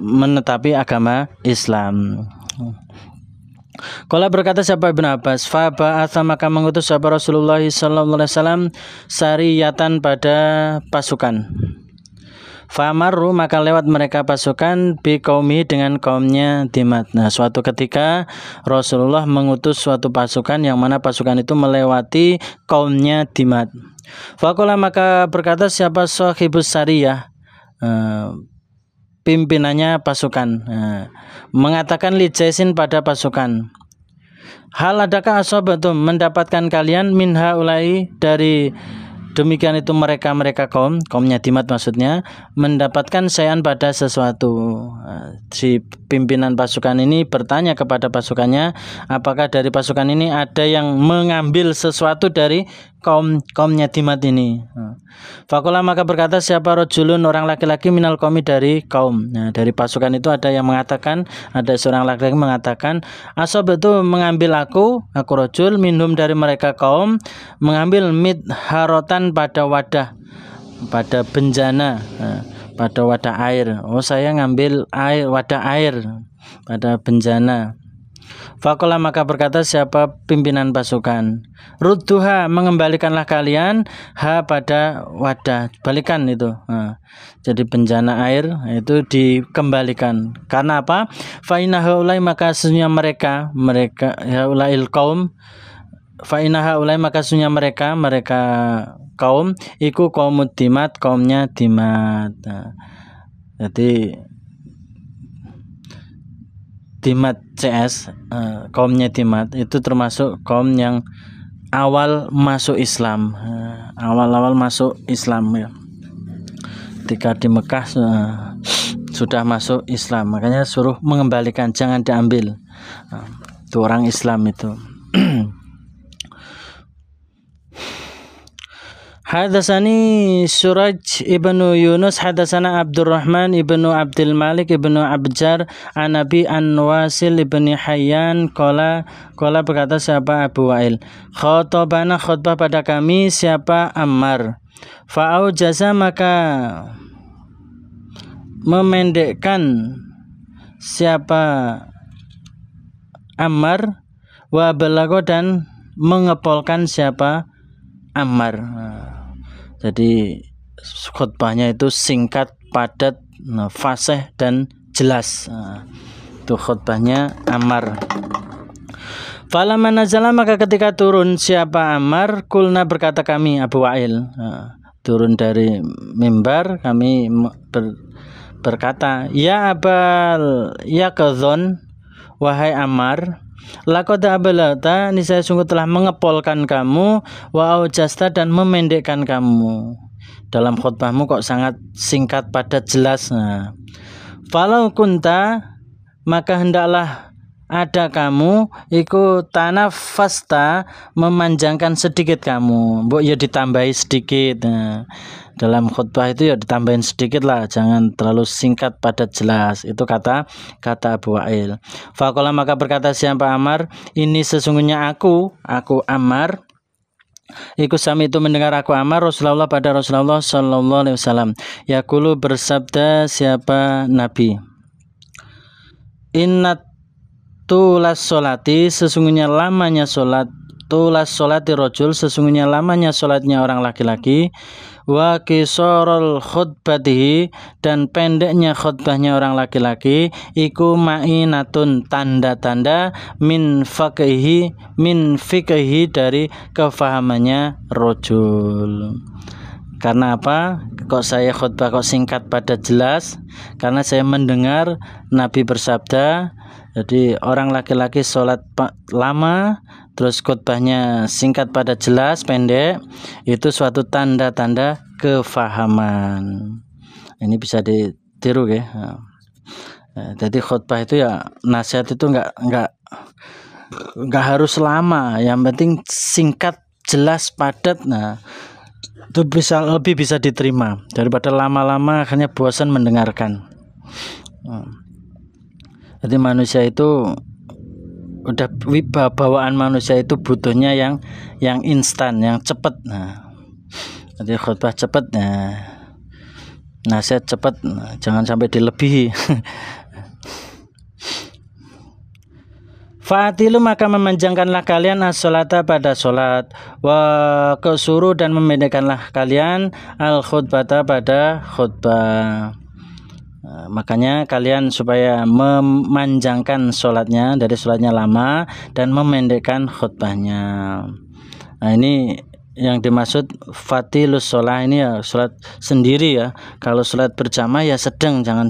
menetapi agama Islam. Qala berkata siapa Ibnu Abbas, fa ba'atha maka mengutus sahabat Rasulullah sallallahu alaihi wasallam sariyatan pada pasukan. Famaru maka lewat mereka pasukan bi qaumi dengan kaumnya Dimat. Nah, suatu ketika Rasulullah mengutus suatu pasukan yang mana pasukan itu melewati kaumnya Dimat. Faqala maka berkata siapa sahibus sariyah, pimpinannya pasukan, mengatakan li Jaisin pada pasukan, hal adakah asobatum mendapatkan kalian minha ulai dari demikian itu mereka kaumnya Dimat maksudnya, mendapatkan sayan pada sesuatu. Si pimpinan pasukan ini bertanya kepada pasukannya, apakah dari pasukan ini ada yang mengambil sesuatu dari kaumnya Dimat ini. Faqala maka berkata siapa rajulun orang laki-laki minal qaumi dari kaum. Nah, dari pasukan itu ada yang mengatakan, ada seorang laki-laki mengatakan, asab itu mengambil aku rajul minhum dari mereka kaum, mengambil midharotan pada wadah, pada benjana, pada wadah air. Oh, saya ngambil air, wadah air pada benjana. Faqala maka berkata siapa pimpinan pasukan, rudduha mengembalikanlah kalian ha pada wadah, balikan itu. Jadi benjana air itu dikembalikan. Karena apa? Fa inna haulai maka sesungguhnya mereka haulail qaum, fa inna haulai maka sesungguhnya mereka kaum iku qaumud Dimat, kaumnya Dimat. Jadi Dimat CS, kaumnya Dimat itu termasuk kaum yang awal masuk Islam, awal-awal masuk Islam ya. Ketika di Mekah sudah masuk Islam, makanya suruh mengembalikan, jangan diambil. Itu orang Islam itu. Hadatsani Suraj ibnu Yunus hadatsana Abdurrahman ibnu Abdul Malik ibnu Abjar an Nabi an Wasil ibni Hayyan qala berkata siapa Abu Wa'il, khotobana khutbah pada kami siapa Ammar, fa'au jasa maka memendekkan siapa Ammar, wa balago dan mengepolkan siapa Ammar. Jadi khutbahnya itu singkat, padat, fasih dan jelas. Itu khutbahnya Ammar. Falamma nazala maka ketika turun siapa Ammar, kulna berkata kami Abu Wa'il, turun dari mimbar kami berkata, ya Abal Yaqdhon, wahai Ammar, laqad abalata, niscaya sungguh telah mengepolkan kamu, wa aujasta dan memendekkan kamu. Dalam khutbahmu kok sangat singkat, padat, jelas. Falau kunta, maka hendaklah ada kamu iku tanafasta, memanjangkan sedikit kamu, mbok ya ditambahi sedikit. Dalam khutbah itu ya ditambahin sedikit lah, jangan terlalu singkat, padat, jelas. Itu kata Abu Wa'il. Faqala maka berkata siapa Ammar, ini sesungguhnya aku Ammar, iku sami itu mendengar aku Ammar Rasulullah pada Rasulullah sallallahu alaihi wasallam, yaqulu bersabda siapa Nabi, innat tulas solati, sesungguhnya lamanya solat, tulas solati rojul, sesungguhnya lamanya solatnya orang laki-laki, wa qisarul khutbatihi, dan pendeknya khutbahnya orang laki-laki, iku ma'inatun, tanda-tanda min fiqhi dari kefahamannya rojul. Karena apa? Kok saya khutbah kok singkat padat jelas? Karena saya mendengar Nabi bersabda, jadi orang laki-laki sholat lama, terus khutbahnya singkat padat jelas, pendek, itu suatu tanda-tanda kefahaman. Ini bisa ditiru ya. Jadi khutbah itu ya, nasihat itu nggak harus lama, yang penting singkat, jelas, padat. Nah, itu lebih bisa diterima daripada lama-lama akhirnya bosan mendengarkan. Jadi manusia itu udah bawaan manusia itu butuhnya yang instan, yang cepat. Jadi khutbah cepat, nasihat cepat, jangan sampai dilebihi. Fa'atilu maka memanjangkanlah kalian as-sholata pada sholat, wa kesuru dan memendekkanlah kalian al-khutbata pada khutbah. Makanya kalian supaya memanjangkan sholatnya, dari sholatnya lama dan memendekkan khutbahnya. Nah, ini yang dimaksud fatilus sholat ini ya sholat sendiri ya. Kalau sholat berjamaah ya sedang, jangan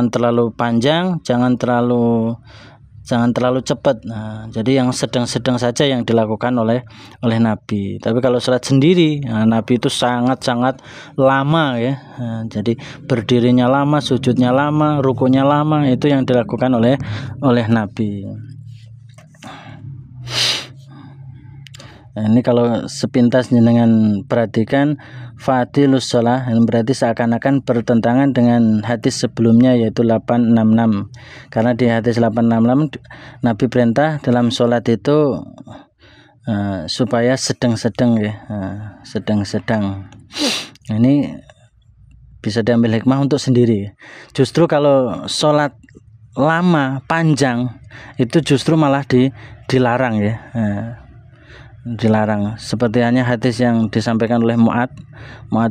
terlalu panjang, jangan terlalu cepat. Nah, jadi yang sedang-sedang saja yang dilakukan oleh Nabi. Tapi kalau sholat sendiri, Nabi itu sangat-sangat lama ya. Nah, jadi berdirinya lama, sujudnya lama, rukunya lama, itu yang dilakukan oleh Nabi. Nah, ini kalau sepintas dengan perhatikan fatilus shalah, berarti seakan-akan bertentangan dengan hadis sebelumnya yaitu 866. Karena di hadis 866 Nabi perintah dalam sholat itu supaya sedang-sedang ya, sedang-sedang. Ini bisa diambil hikmah untuk sendiri. Justru kalau sholat lama, panjang, itu justru malah dilarang ya. Dilarang, seperti hanya hadis yang disampaikan oleh Mu'ad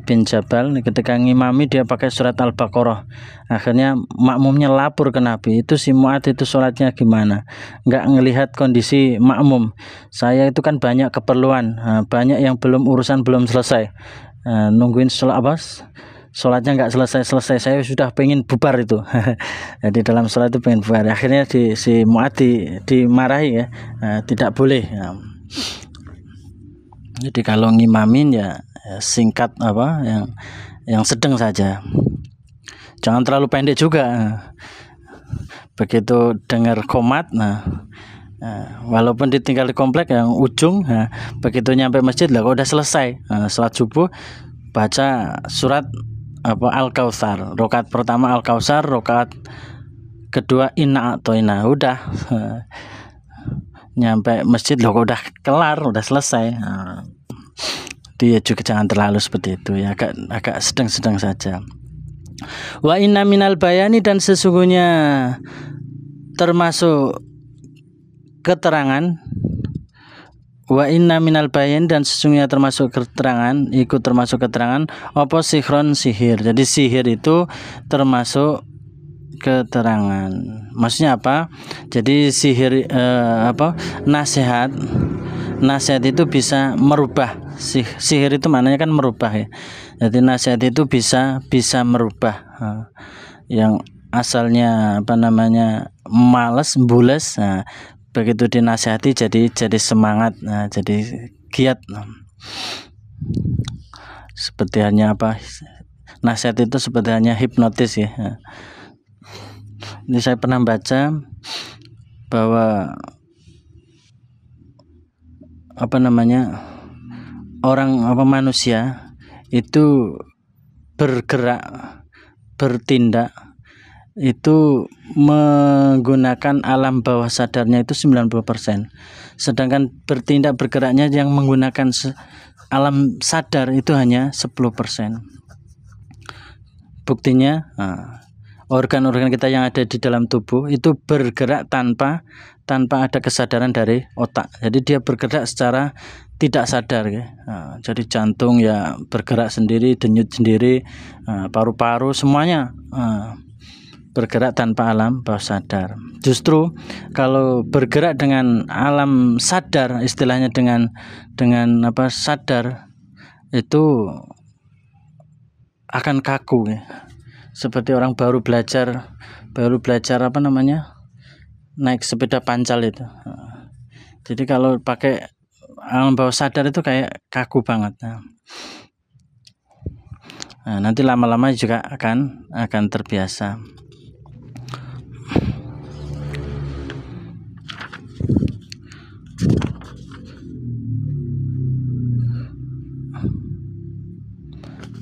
bin Jabal, ketika ngimami dia pakai surat Al-Baqarah, akhirnya makmumnya lapor ke Nabi, itu si Mu'ad itu sholatnya gimana, nggak ngelihat kondisi makmum, saya itu kan banyak keperluan, banyak yang urusan belum selesai, nungguin sholat sholatnya nggak selesai, saya sudah pengen bubar itu. Jadi dalam sholat itu pengen bubar, akhirnya si Mu'ad dimarahi ya, tidak boleh ya. Jadi kalau ngimamin ya singkat yang sedang saja. jangan terlalu pendek juga. Begitu dengar qomat, walaupun ditinggal di komplek yang ujung, begitu nyampe masjid lah, udah selesai salat subuh, baca surat Al-Kautsar, rakaat pertama Al-Kautsar, rakaat kedua Inna A'toina, udah nyampe masjid loh, udah kelar, udah selesai. Dia juga jangan terlalu seperti itu ya, agak sedang-sedang saja. Wa inna minal bayani, dan sesungguhnya termasuk keterangan, wa inna minal bayan, dan sesungguhnya termasuk keterangan, ikut termasuk keterangan apa sihron, sihir. Jadi sihir itu termasuk keterangan. Maksudnya apa? Jadi sihir nasihat itu bisa merubah. Sihir itu maknanya kan merubah ya. Jadi nasihat itu bisa merubah yang asalnya malas, bules, begitu dinasihati jadi semangat, jadi giat. Seperti hanya nasihat itu seperti hanya hipnotis ya. Ini saya pernah baca bahwa manusia itu bergerak, bertindak itu menggunakan alam bawah sadarnya itu 90%. Sedangkan bergeraknya yang menggunakan alam sadar itu hanya 10%. Buktinya organ-organ kita yang ada di dalam tubuh itu bergerak tanpa ada kesadaran dari otak. Jadi dia bergerak secara tidak sadar ya. Jadi jantung ya bergerak sendiri, denyut sendiri, paru-paru semuanya bergerak tanpa alam bawah sadar. Justru kalau bergerak dengan alam sadar, istilahnya dengan sadar, itu akan kaku ya. Seperti orang baru belajar naik sepeda pancal itu. Jadi kalau pakai alam bawah sadar itu kayak kaku banget. Nanti lama-lama juga akan terbiasa.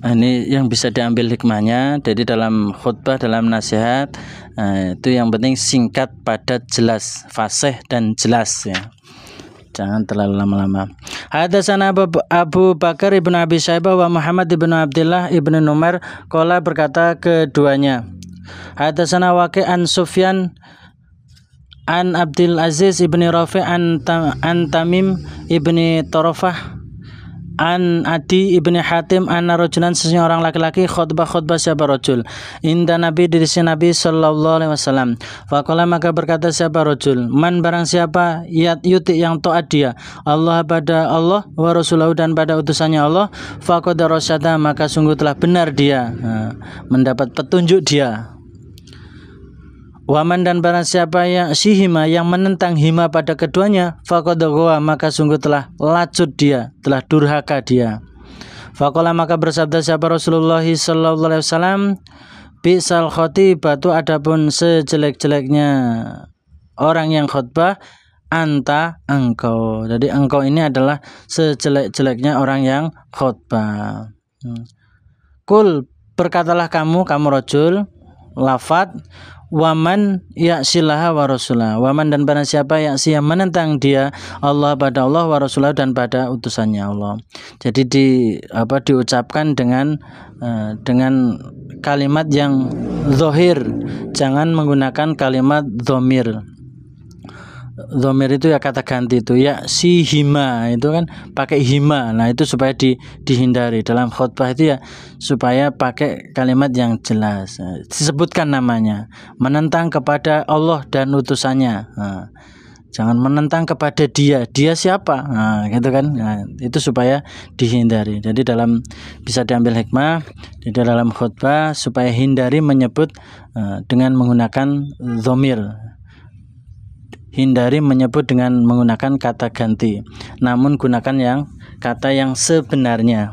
Ini yang bisa diambil hikmahnya. Jadi dalam khutbah, dalam nasihat, itu yang penting singkat, padat, jelas, fasih dan jelas ya. Jangan terlalu lama-lama. Hadatsana Abu Bakar ibnu Abi Syaibah wa Muhammad ibnu Abdullah ibnu Numair, qala berkata keduanya. Hadatsana Waqi' an Sufyan an Abdul Aziz ibni Rafi' an Tamim ibni Tarafah an Adi ibni Hatim anna rajulan, seseorang laki-laki khutbah siapa rajul inda Nabi, di sisi Nabi sallallahu alaihi wasallam. Faqala, maka berkata siapa rajul, man, barang siapa yuti yang taat dia Allah, pada Allah, wa rasulahu, dan pada utusannya Allah, faqad rasyada, maka sungguh telah benar dia, mendapat petunjuk dia. Waman, dan barang siapa yang sihima, yang menentang hima pada keduanya, faqad ghawa, maka sungguh telah lacut dia, telah durhaka dia. Faqala, maka bersabda siapa Rasulullah sallallahu alaihi wasallam, bisal khatibatu, adapun sejelek-jeleknya orang yang khutbah, anta, engkau. Jadi engkau ini adalah sejelek-jeleknya orang yang khutbah. Kul, berkatalah kamu rajul, lafad, waman ya'silaha wa rasulah, waman, dan barang siapa ya'si, yang menentang dia Allah, pada Allah, wa rasulah, dan pada utusannya Allah. Jadi diucapkan dengan kalimat yang zahir, jangan menggunakan kalimat dhamir. Dhamir itu ya kata ganti itu, ya si hima itu kan pakai hima. Nah itu supaya dihindari dalam khutbah itu ya, supaya pakai kalimat yang jelas, disebutkan namanya, menentang kepada Allah dan utusannya. Jangan menentang kepada dia siapa, gitu kan. Itu supaya dihindari. Jadi bisa diambil hikmah di dalam khutbah, supaya hindari menyebut dengan menggunakan dhamir. Hindari menyebut dengan menggunakan kata ganti, namun gunakan kata yang sebenarnya.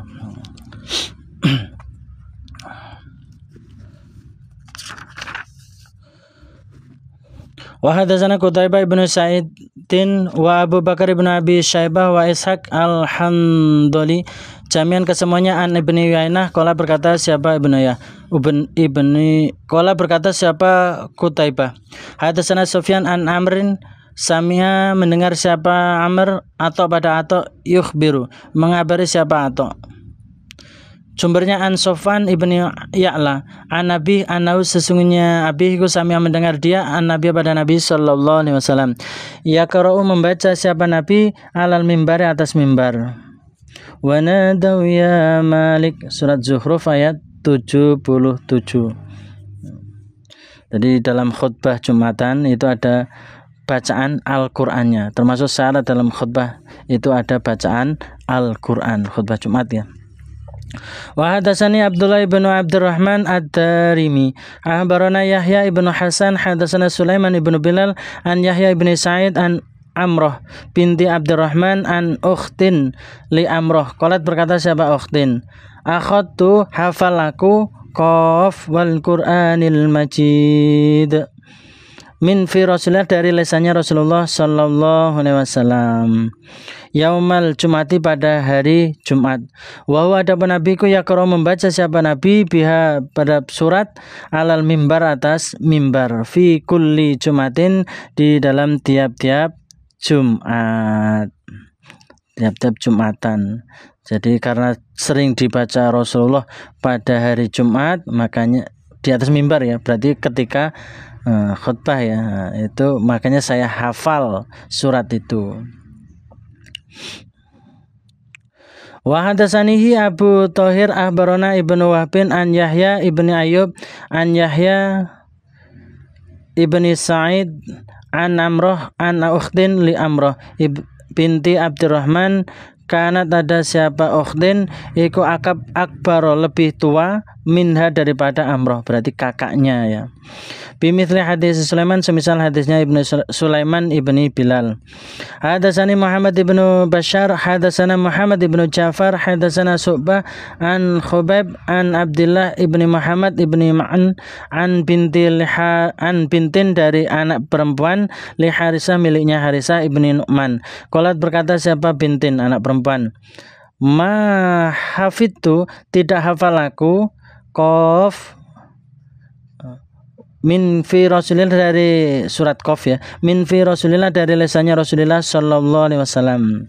Wa hadatsana Qutaibah ibnu Sa'idin wa Abu Bakar ibnu Abi Syaibah wa Ishaq al-Handali jami'an kesemuanya an Ibnu Uyainah qala berkata siapa Qutaibah. Hadatsana Sufyan an Amrin Sami'a mendengar siapa Amr atau pada atau yukhbiru mengabari siapa atau. Sumbernya an Sofwan ibni Ya'la an Nabi anau sesungguhnya Abi itu Sami'a mendengar dia an Nabi pada Nabi sallallahu alaihi wasallam. Yaqra'u membaca siapa Nabi alal mimbar atas mimbar. Wa nadaw ya Malik surat Zuhruf ayat 77. Jadi dalam khutbah Jumatan itu ada bacaan Al-Qur'annya. Termasuk syarat dalam khutbah itu ada bacaan Al-Qur'an khutbah Jumat ya. Wa hadatsani Abdullah ibnu Abdurrahman ad-Darimi akhbarana Yahya ibnu Hasan hadatsana Sulaiman ibnu Bilal an Yahya ibnu Sa'id an Amroh binti Abdurrahman an ukhtin li Amroh qalat berkata siapa ukhtin akhadtu hafal aku qaf wal Qur'anil Majid min fi Rasulillah dari lisannya Rasulullah sallallahu alaihi wasallam yaumal Jumati pada hari Jumat. Wa huwa adapun nabiku yaqra membaca siapa nabi biha pada surat alal mimbar atas mimbar fi kulli Jumatin di dalam tiap-tiap Jumat. Tiap-tiap Jumatan. Jadi karena sering dibaca Rasulullah pada hari Jumat makanya di atas mimbar ya. Berarti ketika khutbah ya itu makanya saya hafal surat itu. Wa hadatsanihi Abu Thahir akhbarana Ibnu Wahbin an Yahya ibni Ayyub an Yahya ibni Sa'id an Amroh an ukhtin li Amroh binti Abdurrahman kanat ada siapa ukhtin iku akbar lebih tua minha daripada Amroh berarti kakaknya ya. Bimithli hadis Sulaiman semisal hadisnya Ibnu Sulaiman ibni Bilal. Hadatsani Muhammad ibnu Bashar hadatsana Muhammad ibnu Ja'far hadatsana Su'bah an Khubayb an Abdullah ibni Muhammad ibni Ma'an an bintin dari anak perempuan li Harisah miliknya Harisah ibni Nu'man. Qalat berkata siapa bintin anak perempuan ma hafidtu tidak hafal aku qaf min fi Rasulillah dari surat Qaf ya min fi Rasulillah dari lisannya Rasulullah sallallahu alaihi wasallam.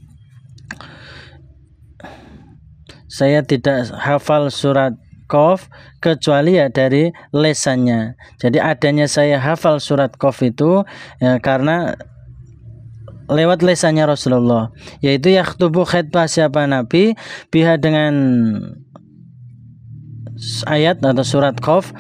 Saya tidak hafal surat Qaf kecuali ya dari lisannya. Jadi adanya saya hafal surat Qaf itu ya, karena lewat lisannya Rasulullah, yaitu yakhtubu khutbah siapa Nabi biha dengan ayat atau surat Qaf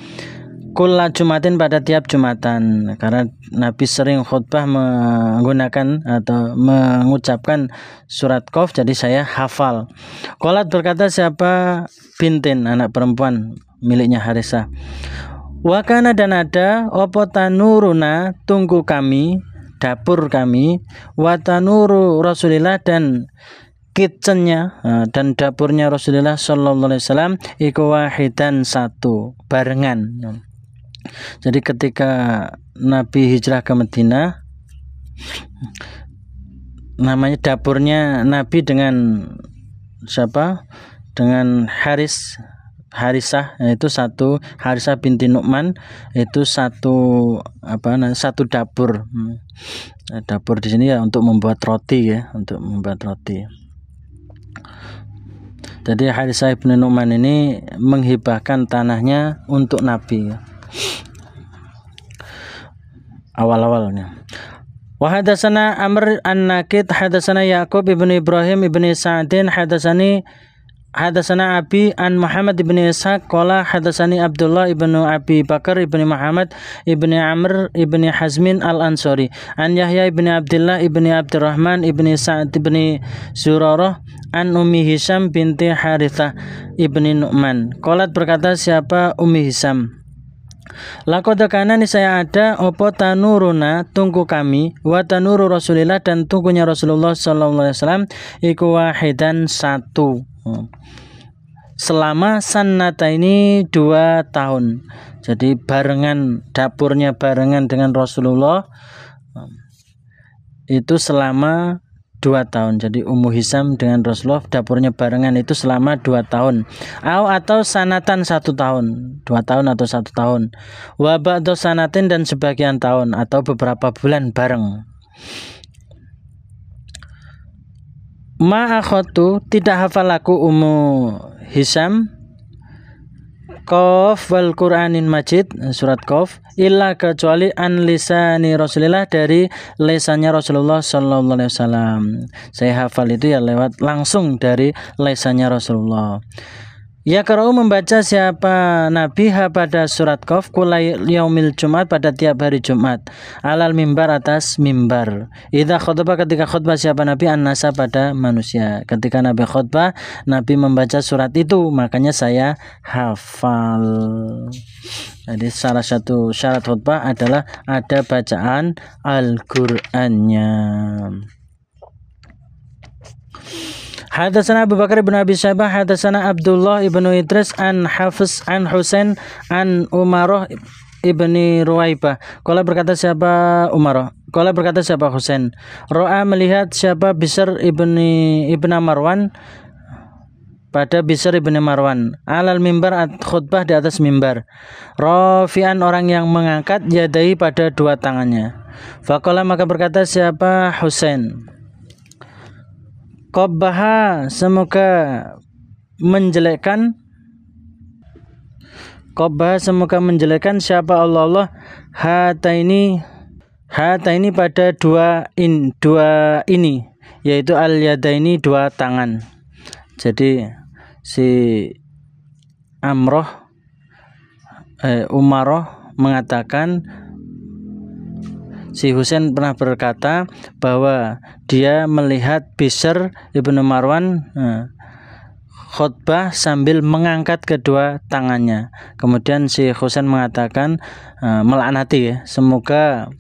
kulla Jumatin pada tiap Jumatan karena Nabi sering khutbah menggunakan atau mengucapkan surat Qaf jadi saya hafal. Qalat berkata siapa bintin anak perempuan miliknya Harisah. Wa kana dan ada opo tanuruna tunggu kami dapur kami wa tanuru Rasulillah dan kitchennya dan dapurnya Rasulullah sallallahu alaihi wasallam iku wahidan satu barengan. Jadi ketika Nabi hijrah ke Madinah namanya dapurnya Nabi dengan siapa? Dengan Harisah itu satu Harisah binti Nu'man itu satu satu dapur. Dapur di sini ya untuk membuat roti ya, untuk membuat roti. Jadi Harisah bin Nu'man ini menghibahkan tanahnya untuk Nabi ya. Awal-awalnya. Wa hadatsana Amr an-Nakid hadatsana Yaqub ibnu Ibrahim ibnu Sa'din hadatsana Abi an Muhammad ibnu Ishaq qala hadatsani Abdullah ibnu Abi Bakar ibnu Muhammad ibnu Amr ibnu Hazmin al-Ansari an Yahya ibnu Abdullah ibnu Abdurrahman ibnu Sa'd ibnu Zurarah an Ummi Hisam binti Harithah ibnu Nu'man. Qalat berkata siapa Ummi Hisam laqad kana ni saya ada opo tanuruna tunggu kami wa tanuru Rasulillah dan tunggunya Rasulullah sallallahu alaihi wasallam iku wahidan satu selama sannata ini 2 tahun. Jadi barengan dapurnya barengan dengan Rasulullah itu selama 2 tahun. Jadi Ummu Hisam dengan Rasulullah dapurnya barengan itu selama 2 tahun. Atau sanatan 1 tahun, 2 tahun atau 1 tahun. Wa ba'du sanatin dan sebagian tahun atau beberapa bulan bareng. Ma akhadtu tidak hafal aku Ummu Hisam Qaf wal Qur'anin Majid, surat Qaf, illa kecuali an lisani Rasulillah, dari lesannya Rasulullah sallallahu alaihi wasallam. Saya hafal itu ya lewat langsung dari lesannya Rasulullah. Ya qara'u membaca siapa Nabi pada surat Qaf kulai yaumil Jumat, pada tiap hari Jumat, alal mimbar, atas mimbar. Idza khutbah, ketika khutbah siapa Nabi an-nasa, pada manusia. Ketika Nabi khutbah, Nabi membaca surat itu, makanya saya hafal. Jadi salah satu syarat khutbah adalah ada bacaan Al-Qur'annya. Hadatsana Abu Bakar bin Abi Syaibah, hadatsana Abdullah ibnu Idris an Hafiz an Husain an Umarah ibni Ruwaibah. Qala berkata siapa Umarah? Qala berkata siapa Husain? Ro'a melihat siapa Bishr ibnu Marwan, pada Bishr ibnu Marwan, alal mimbar, khutbah di atas mimbar. Rafi'an, orang yang mengangkat, yadai, pada 2 tangannya. Faqala, maka berkata siapa Husain, Qabbaha, semoga menjelekkan, Qabbaha, semoga menjelekkan siapa Allah hataini pada dua ini, yaitu al-yadaini, 2 tangan. Jadi si Umarah mengatakan, si Husain pernah berkata bahwa dia melihat Bishr ibnu Marwan khutbah sambil mengangkat kedua tangannya. Kemudian si Husain mengatakan, melaknati ya, semoga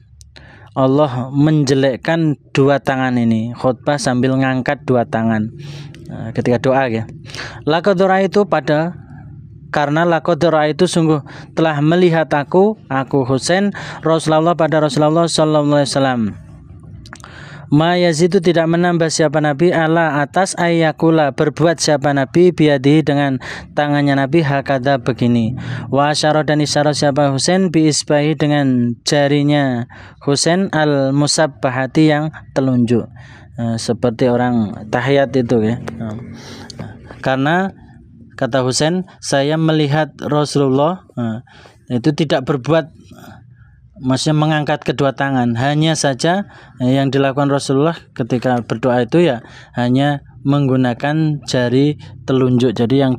Allah menjelekkan 2 tangan ini, khutbah sambil mengangkat 2 tangan ketika doa ya. Laqad ra'aitu, karena laqad ra'aitu, sungguh telah melihat aku Husain, Rasulullah, pada Rasulullah sallallahu alaihi wasallam. Ma yazidu, tidak menambah siapa Nabi, ala, atas, ayyakula, berbuat siapa Nabi, biadihi, dengan tangannya Nabi, hakada, begini. Wa asyara, dan isyarat siapa Husain, bi isbahi, dengan jarinya Husain, al musabbahati, yang telunjuk, seperti orang tahiyat itu ya. Karena kata Husain, saya melihat Rasulullah itu tidak berbuat, maksudnya mengangkat kedua tangan, hanya saja yang dilakukan Rasulullah ketika berdoa itu ya hanya menggunakan jari telunjuk. Jadi yang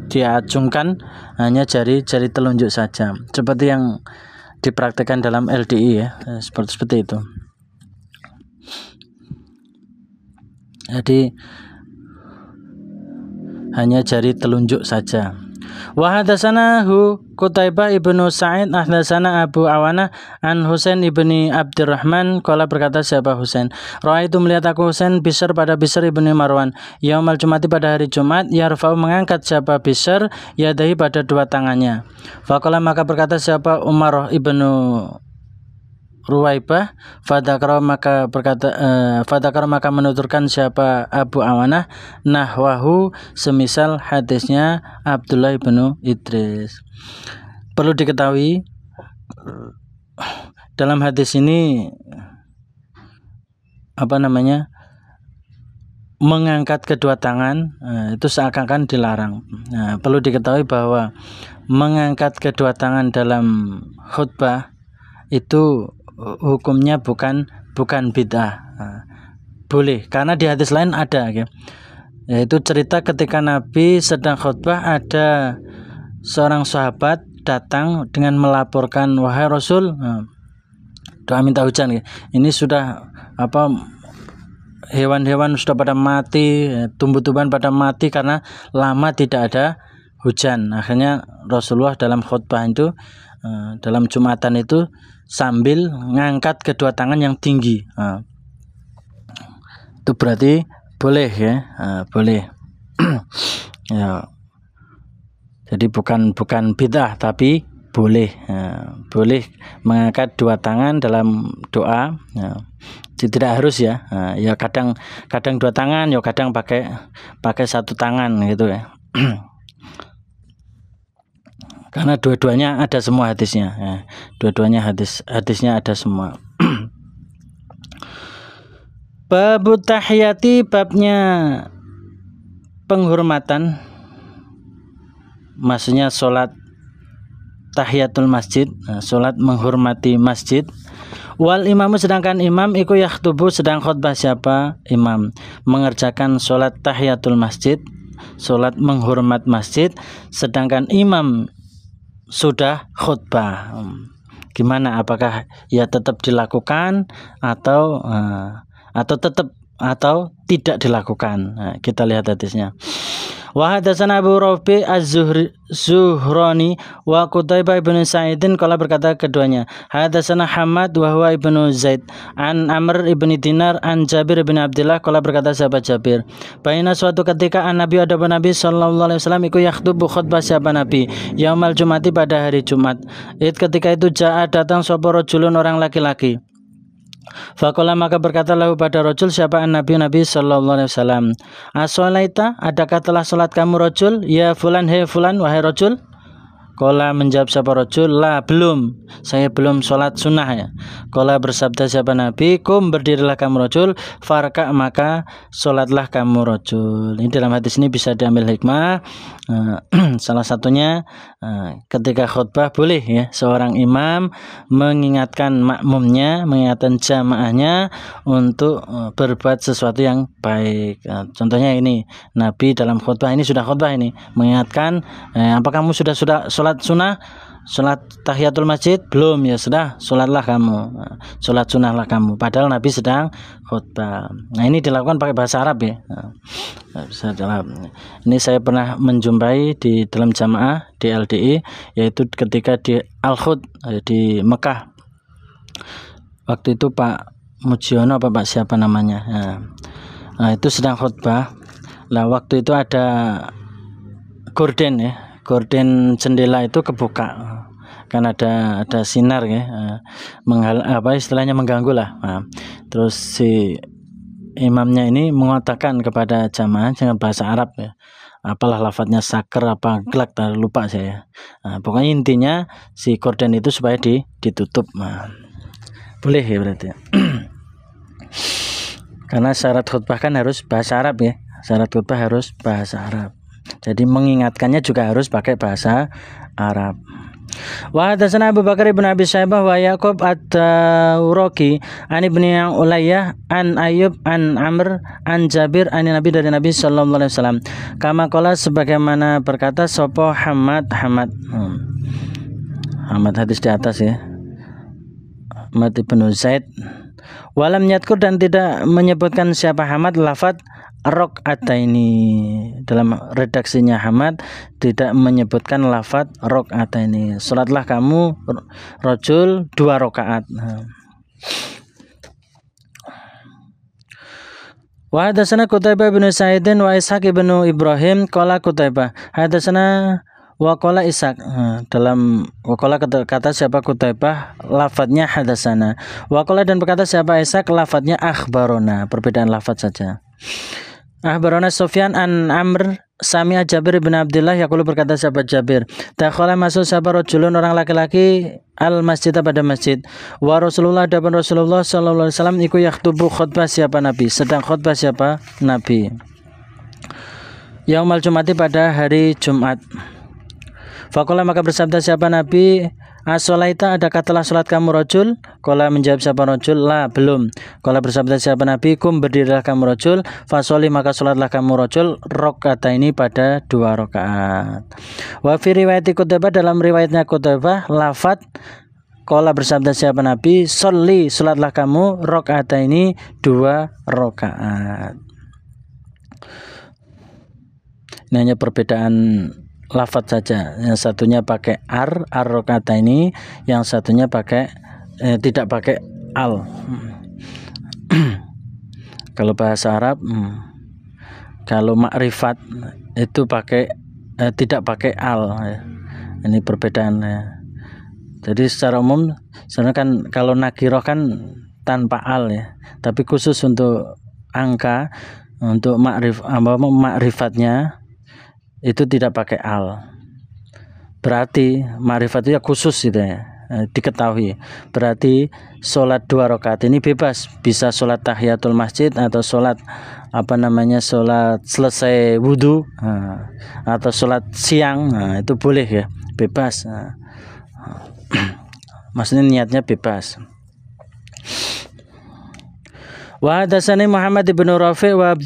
diacungkan hanya jari telunjuk saja, seperti yang dipraktikkan dalam LDI ya, seperti itu. Jadi hanya jari telunjuk saja. Wa hadatsana Qutaibah ibnu Sa'id, hadatsana Abu Awanah an Husain ibni Abdurrahman, qala berkata siapa Husain, Ra'aitu, melihat aku Husain, Bishr, pada Bishr ibni Marwan, yaumal Jumati, pada hari Jumat, yarfa'u, mengangkat siapa Bishr, yadahi, pada 2 tangannya. Faqala, maka berkata siapa Umar ibnu Ruwaibah, fadakara, maka menuturkan siapa Abu Awanah, nahwahu, semisal hadisnya Abdullah bin Idris. Perlu diketahui dalam hadis ini mengangkat kedua tangan itu seakan-akan dilarang. Perlu diketahui bahwa mengangkat kedua tangan dalam khutbah itu hukumnya bukan bid'ah, boleh, karena di hadis lain ada ya, yaitu cerita ketika Nabi sedang khutbah, ada seorang sahabat datang dengan melaporkan, wahai Rasul, doa minta hujan ya. Ini sudah hewan-hewan sudah pada mati, tumbuh-tumbuhan pada mati karena lama tidak ada hujan. Akhirnya Rasulullah dalam khutbah itu, dalam Jumatan itu, sambil ngangkat kedua tangan yang tinggi. Itu berarti boleh ya, boleh. Ya. Jadi bukan bid'ah tapi boleh, boleh mengangkat dua tangan dalam doa. Tidak harus ya, ya kadang dua tangan, ya kadang pakai satu tangan gitu ya. Karena dua-duanya ada semua hadisnya, dua-duanya hadisnya ada semua. Babu tahiyati, babnya penghormatan, maksudnya sholat tahiyatul masjid, sholat menghormati masjid. Wal imamu, sedangkan imam iku yakhtubu, sedang khutbah siapa? Imam mengerjakan sholat tahiyatul masjid, sholat menghormat masjid, sedangkan imam sudah khutbah. Gimana, apakah ya tetap dilakukan atau tidak dilakukan? Kita lihat hadisnya. Wa hadatsana Abu Rafi Az-Zuhrani wa Qutaibah bin Sa'idin, qala berkata keduanya, hadatsana Hamad wa huwa ibnu Zaid an Amr ibn Dinar an Jabir bin Abdullah, qala berkata sahabat Jabir, baina suatu ketika Nabi ada Nabi sallallahu alaihi wasallam iku yakhtub khutbah siapa Nabi yaumal jumati, pada hari Jumat. Ketika itu jaa, datang sapa rajulun, orang laki-laki. Faqala, maka berkata lahu pada rajul siapa Nabi sallallahu alaihi wasallam, as-shalaita, adakah telah salat kamu rajul? Ya fulan, he fulan, wahai rajul. Qala, menjawab siapa rajul, la, belum, saya belum sholat sunnah ya. Qala, bersabda siapa Nabi, kum, berdirilah kamu rajul, farka, maka sholatlah kamu rajul. Ini dalam hadis ini bisa diambil hikmah. Salah satunya ketika khutbah boleh ya seorang imam mengingatkan makmumnya, mengingatkan jamaahnya untuk berbuat sesuatu yang baik. Contohnya ini, Nabi dalam khutbah ini, sudah khutbah ini, mengingatkan, apa kamu sudah sholat sunnah, sholat tahiyatul masjid? Belum, ya sudah, sholatlah kamu, sholat sunnahlah kamu, padahal Nabi sedang khutbah. Nah, ini dilakukan pakai bahasa Arab ya. Ini saya pernah menjumpai di dalam jamaah di LDI, yaitu ketika di Al-Khud di Mekah. Waktu itu Pak Mujiono apa Pak siapa namanya, nah itu sedang khutbah. Nah, waktu itu ada gorden ya, gorden jendela itu kebuka, kan ada sinar ya, istilahnya mengganggu lah. Nah, terus si imamnya ini mengatakan kepada jamaah dengan bahasa Arab ya, apalah lafadznya, sakar apa glak, lupa saya. Nah, pokoknya intinya si gorden itu supaya ditutup. Nah, boleh ya berarti. Karena syarat khutbah kan harus bahasa Arab ya, syarat khutbah harus bahasa Arab. Jadi mengingatkannya juga harus pakai bahasa Arab. Wa hadatsana Abu Bakar ibn Abi Syaibah wa Yaqub at-Tawraqi an ibni Ulayyah an Ayyub an Amr an Jabir an Nabi, dari Nabi sallallahu alaihi wasallam, kama qala, sebagaimana berkata sapa Hamad hadis di atas ya, Hamad ibn Zaid. Walam yadkur, dan tidak menyebutkan siapa Hamad lafaz rok'ataini, dalam redaksinya Hamad tidak menyebutkan lafaz rok'ataini, salatlah kamu rajul 2 rakaat. Wa hadatsana Qutaibah bin Sa'idin wa Ishaq bin Ibrahim, qala Qutaibah hadatsana wa qala Ishaq, dalam wa qala kata siapa Qutaibah lafadznya hadatsana, wa qala, dan berkata siapa Ishaq lafadznya akhbarona, perbedaan lafadz saja. Akhbarana Sufyan an Amr sami'a Jabir bin Abdullah yaqulu, berkata sahabat Jabir, dakhala masuk sahabat rajulun, orang laki-laki, al masjid, pada masjid, wa Rasulullah, dan Rasulullah sallallahu alaihi wasallam iku yaktubu, khutbah siapa Nabi, sedang khutbah siapa Nabi, yaumal jumati, pada hari Jumat. Faqala, maka bersabda siapa Nabi, as-shalaita, adakah telah salat kamu rajul? Qala, menjawab siapa rajul, la, belum. Qala, bersabda siapa Nabi, kum, berdirilah kamu rajul, fasoli, maka salatlah kamu rajul rakaataini, pada 2 rakaat. Wa fi riwayati Qutaibah, dalam riwayatnya Qutaibah lafaz qala, bersabda siapa Nabi, sholli, salatlah kamu rakaataini, 2 rakaat. Ini hanya perbedaan lafaz saja, yang satunya pakai ar-rakaataini, yang satunya pakai tidak pakai al. Kalau bahasa Arab, kalau makrifat itu pakai tidak pakai al. Ini perbedaan Jadi secara umum sebenarnya kan kalau nakiroh kan tanpa al ya, tapi khusus untuk angka, untuk makrifatnya itu tidak pakai al. Berarti ma'rifatnya khusus gitu ya, diketahui. Berarti sholat 2 rakaat ini bebas, bisa sholat tahiyatul masjid atau sholat sholat selesai wudhu, atau sholat siang, itu boleh ya, bebas. Maksudnya niatnya bebas. Wa hadatsani Muhammad ibnu Rafi wa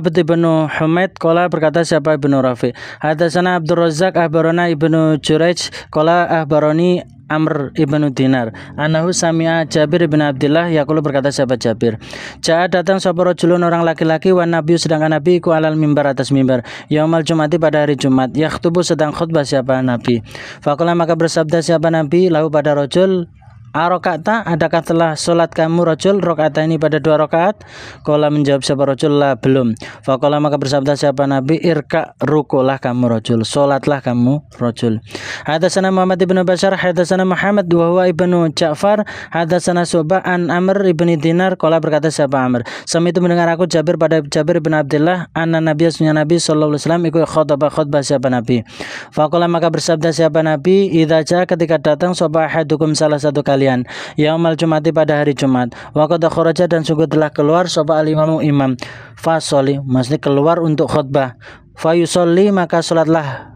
Abd ibnu Humaid qala berkata siapa ibnu Rafi, hadatsana Abdur Razzaq akhbarana ibnu Jurayj qala akhbarani Amr ibnu Dinar anahu sami'a Jabir ibn Abdullah yaqulu berkata siapa Jabir, jaa datang sapa rajulun orang laki-laki wa nabi sedangkan nabi iku alal mimbar atas mimbar yaumal jumati pada hari Jumat yakhutubu sedang khutbah siapa nabi, faqala maka bersabda siapa nabi lahu pada rajul, arokata adakah telah solat kamu rajul rokaat ini pada 2 rakaat? Qala menjawab siapa rajul la belum. Faqala maka bersabda siapa nabi irka rukulah kamu rajul, solatlah kamu rajul. Hadatsana Muhammad ibnu Bashar hadatsana Muhammad wa huwa ibnu Ja'far hadatsana Subah an Amr ibni Dinar qala berkata siapa Amr, sami itu mendengar aku Jabir pada Jabir bin Abdullah anna nabiy Nabi sallallahu alaihi wasallam ikut khutbah siapa nabi. Faqala maka bersabda siapa nabi idza jaa ketika datang sapa ahadukum salah satu kalian yaumal jumati pada hari Jumat wa qad kharaja dan sungguh telah keluar sapa al-imamu imam fasoli maksudnya keluar untuk khutbah fayusolli maka salatlah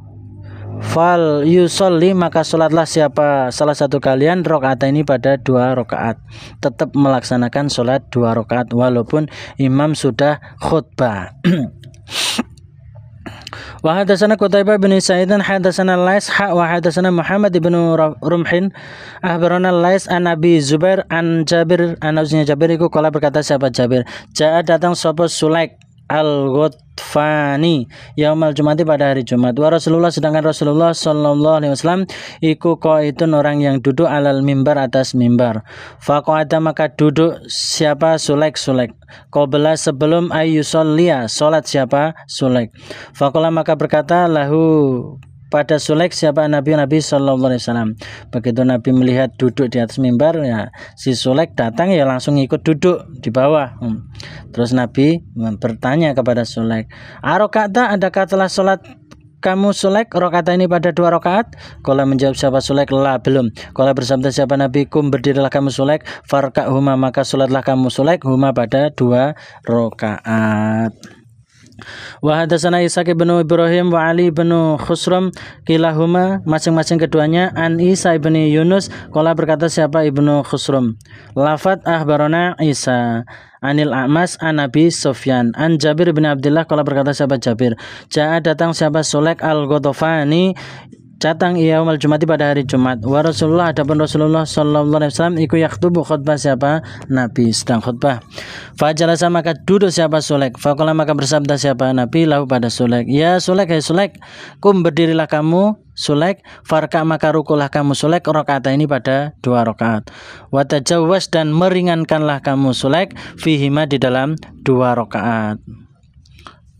siapa salah satu kalian rakaat ini pada 2 rakaat, tetap melaksanakan salat 2 rakaat walaupun imam sudah khutbah. Wa hadatsana Qutaibah bin Sa'id hadatsana Lais wa hadatsana Muhammad ibn Rumhin akhbarana Lais an Abi Zubair an Jabir an Jabir iku kala berkata siapa Jabir, jaa datang sapa Sulaik al-Ghutfani yaumal Jumati pada hari Jumat wa Rasulullah sedangkan Rasulullah sallallahu alaihi wasallam iku qaitun orang yang duduk alal mimbar atas mimbar. Faqa'ada maka duduk siapa Sulaik qabla sebelum ayyusolliya salat siapa Sulaik. Faqala maka berkata lahu pada Sulaik siapa Nabi sallallahu alaihi wasallam. Begitu Nabi melihat duduk di atas mimbar ya, si Sulaik datang ya langsung ikut duduk di bawah. Terus Nabi bertanya kepada Sulaik, arokata adakah telah salat kamu Sulaik rakaat ini pada 2 rakaat? Qala menjawab siapa Sulaik la belum. Qala bersabda siapa Nabi kum berdirilah kamu Sulaik farka huma maka salatlah kamu Sulaik huma pada 2 rakaat. Wa hadatsana Isa bin Ibrahim wa Ali bin Khusram kilahuma masing-masing keduanya an Isa bin Yunus qala berkata siapa Ibnu Khusram lafat ahbarana Isa anil A'mas an Abi Sufyan an Jabir bin Abdullah qala berkata siapa Jabir, jaa datang siapa Sulaik al-Ghutfani datang yaumal Jumati pada hari Jumat wa Rasulullah adapun Rasulullah sallallahu alaihi wasallam iku yaktubu khutbah siapa Nabi sedang khutbah. Fajalasa maka duduk siapa Sulaik. Faqala maka bersabda siapa Nabi lahu pada Sulaik, ya Sulaik hai Sulaik kum berdirilah kamu Sulaik farka maka rukulah kamu Sulaik rakaat ini pada 2 rakaat wa tajawwaz dan meringankanlah kamu Sulaik fihima di dalam 2 rakaat.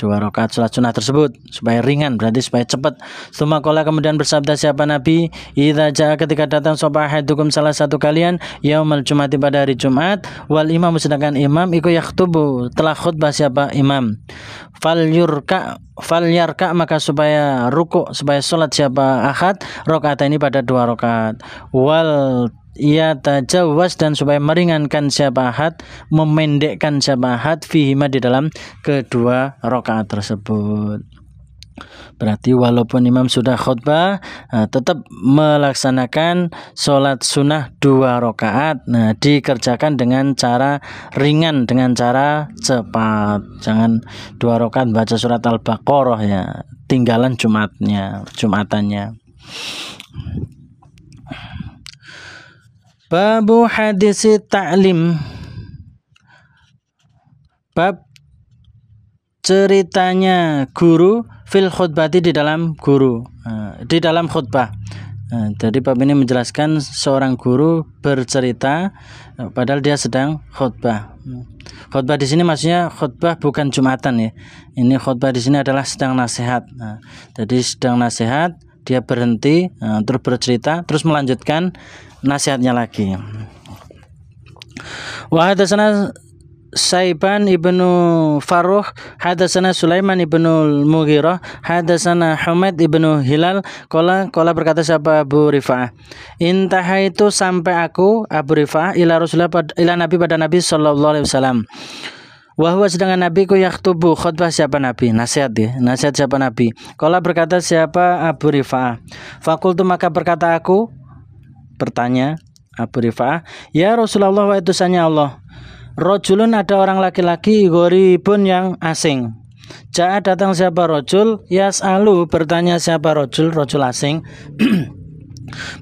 2 rakaat salat sunnah tersebut supaya ringan, berarti supaya cepat. Tsumma qala kemudian bersabda siapa Nabi, idza jaa ketika datang sapa ahadukum salah satu kalian yaumal jumati pada hari Jumat wal imam sedangkan imam iku yaktubu telah khutbah siapa imam falyarka maka supaya ruku supaya salat siapa ahad rakaat ini pada 2 rakaat wal ia tajawaz dan supaya meringankan siapa ahad memendekkan siapa ahad fihima di dalam kedua rakaat tersebut. Berarti walaupun imam sudah khutbah tetap melaksanakan sholat sunnah 2 rakaat. Nah, dikerjakan dengan cara ringan, dengan cara cepat. Jangan 2 rakaat baca surat Al-Baqarah ya, tinggalan Jumatannya. Babu hadisi ta'lim. Bab ceritanya guru fil khutbati di dalam khutbah. Jadi bab ini menjelaskan seorang guru bercerita padahal dia sedang khutbah. Khutbah di sini maksudnya khutbah bukan Jumatan ya. Ini khutbah di sini adalah sedang nasihat. Jadi sedang nasihat dia berhenti, terus bercerita, terus melanjutkan nasihatnya lagi. Wa hadatsana Saiban ibnu Farruh, hadatsana Sulaiman ibnu Mughirah, hadatsana Humaid ibnu Hilal, qala berkata siapa Abu Rifa'ah, intaha itu sampai aku Abu Rifa'ah ila Rasulullah, ila Nabi, pada Nabi sallallahu alaihi wasallam. Wahwa sedangkan Nabi ku yaktubu, khutbah siapa Nabi, nasihat ya, nasihat siapa Nabi. Qala berkata siapa Abu Rifa'ah, fakultu maka berkata aku, bertanya Abu Rifa'ah, ya Rasulullah wa utusannya Allah, rojulun ada orang laki-laki, gharibun yang asing. Ja'a datang siapa rojul, yas'alu bertanya siapa rojul asing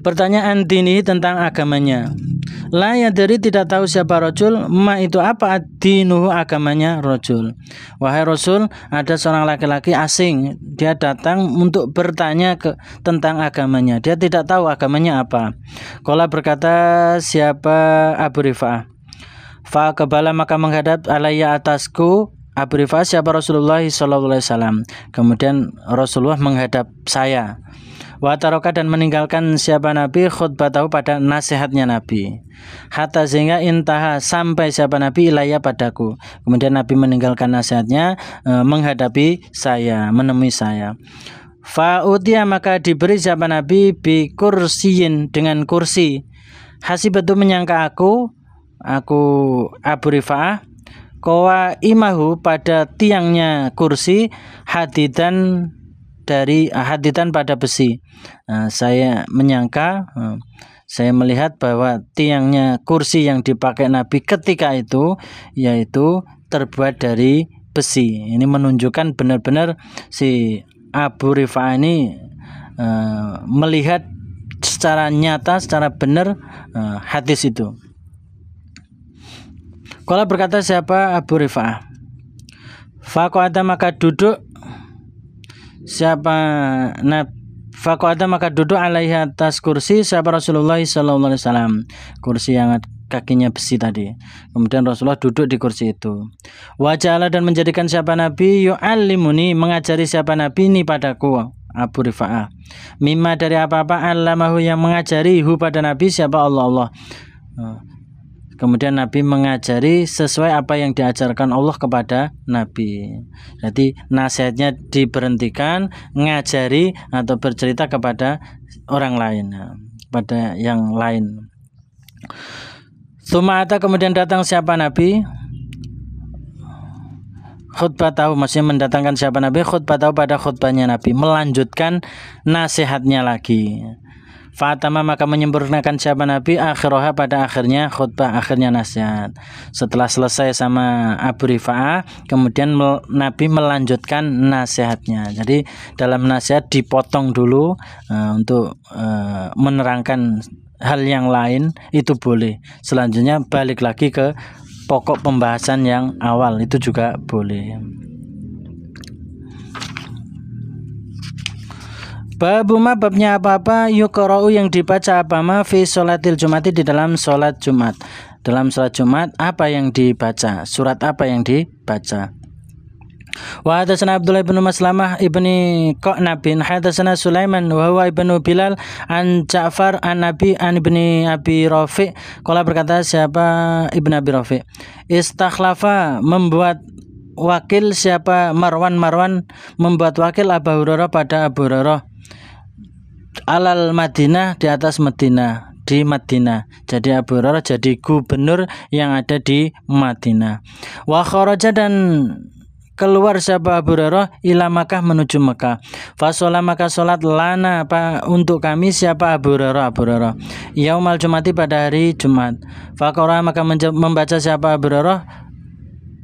pertanyaan dini tentang agamanya. La yadri tidak tahu siapa rojul, ma itu apa dinuhu agamanya rojul. Wahai Rasul, ada seorang laki-laki asing, dia datang untuk bertanya tentang agamanya. Dia tidak tahu agamanya apa. Qala berkata siapa Abu Rifa'ah, fa qabala maka menghadap alayya atasku Abu Rifa'ah siapa Rasulullah sallallahu alaihi wasallam. Kemudian Rasulullah menghadap saya. Wa taraka dan meninggalkan siapa Nabi khutbatahu pada nasihatnya Nabi. Hatta sehingga intaha sampai siapa Nabi ilayya padaku. Kemudian Nabi meninggalkan nasihatnya, menghadapi saya, menemui saya. Fa utiya maka diberi siapa Nabi bi kursiyin dengan kursi. Hasibatu menyangka aku Abu Rifa'ah qawa imahu pada tiangnya kursi hadidan pada besi. Saya menyangka, saya melihat bahwa tiangnya kursi yang dipakai Nabi ketika itu yaitu terbuat dari besi. Ini menunjukkan benar-benar si Abu Rifa'ah ini melihat secara nyata, secara benar hadis itu. Qala berkata siapa Abu Rifa'ah, faqa'ada maka duduk maka duduk alaihi atas kursi siapa Rasulullah sallallahu alaihi wasallam, kursi yang kakinya besi tadi. Kemudian Rasulullah duduk di kursi itu. Waja'ala dan menjadikan siapa Nabi yu'allimuni mengajari siapa Nabi ini padaku Abu Rifa'ah. Mimma dari apa-apa allamahu yang mengajari hu pada Nabi siapa Allah. Kemudian Nabi mengajari sesuai apa yang diajarkan Allah kepada Nabi. Jadi nasihatnya diberhentikan, ngajari atau bercerita kepada orang lain, pada yang lain. Suma'ata kemudian datang siapa Nabi, khutbah tahu, maksudnya mendatangkan siapa Nabi, khutbah tahu pada khutbahnya Nabi, melanjutkan nasihatnya lagi. Fatama maka menyempurnakan siapa Nabi akhiroha pada akhirnya khutbah, akhirnya nasihat. Setelah selesai sama Abu Rifa'ah, kemudian Nabi melanjutkan nasihatnya. Jadi dalam nasihat dipotong dulu untuk menerangkan hal yang lain, itu boleh. Selanjutnya balik lagi ke pokok pembahasan yang awal, itu juga boleh. Babuma babnya apa-apa yuqra'u yang dibaca apa fi sholatil jumati di dalam sholat Jumat. Dalam sholat Jumat apa yang dibaca? Surat apa yang dibaca? Wa hadatsana Abdullah bin Maslamah ibni Qa'nab bin hadatsana Sulaiman wa huwa ibnu Bilal an Ja'far an Nabi an ibni Abi Rafi'. Qala berkata siapa Ibnu Abi Rafi', istakhlafa membuat wakil siapa Marwan membuat wakil Abu Hurairah pada Abu Hurairah alal Madinah di atas Madinah, di Madinah. Jadi Abu Hurairah jadi gubernur yang ada di Madinah. Wa kharaja dan keluar siapa Abu Hurairah ila Makkah menuju Mekah. Fasola maka solat lana apa untuk kami siapa Abu Hurairah yaumal Jumati pada hari Jumat. Faqara maka membaca siapa Abu Hurairah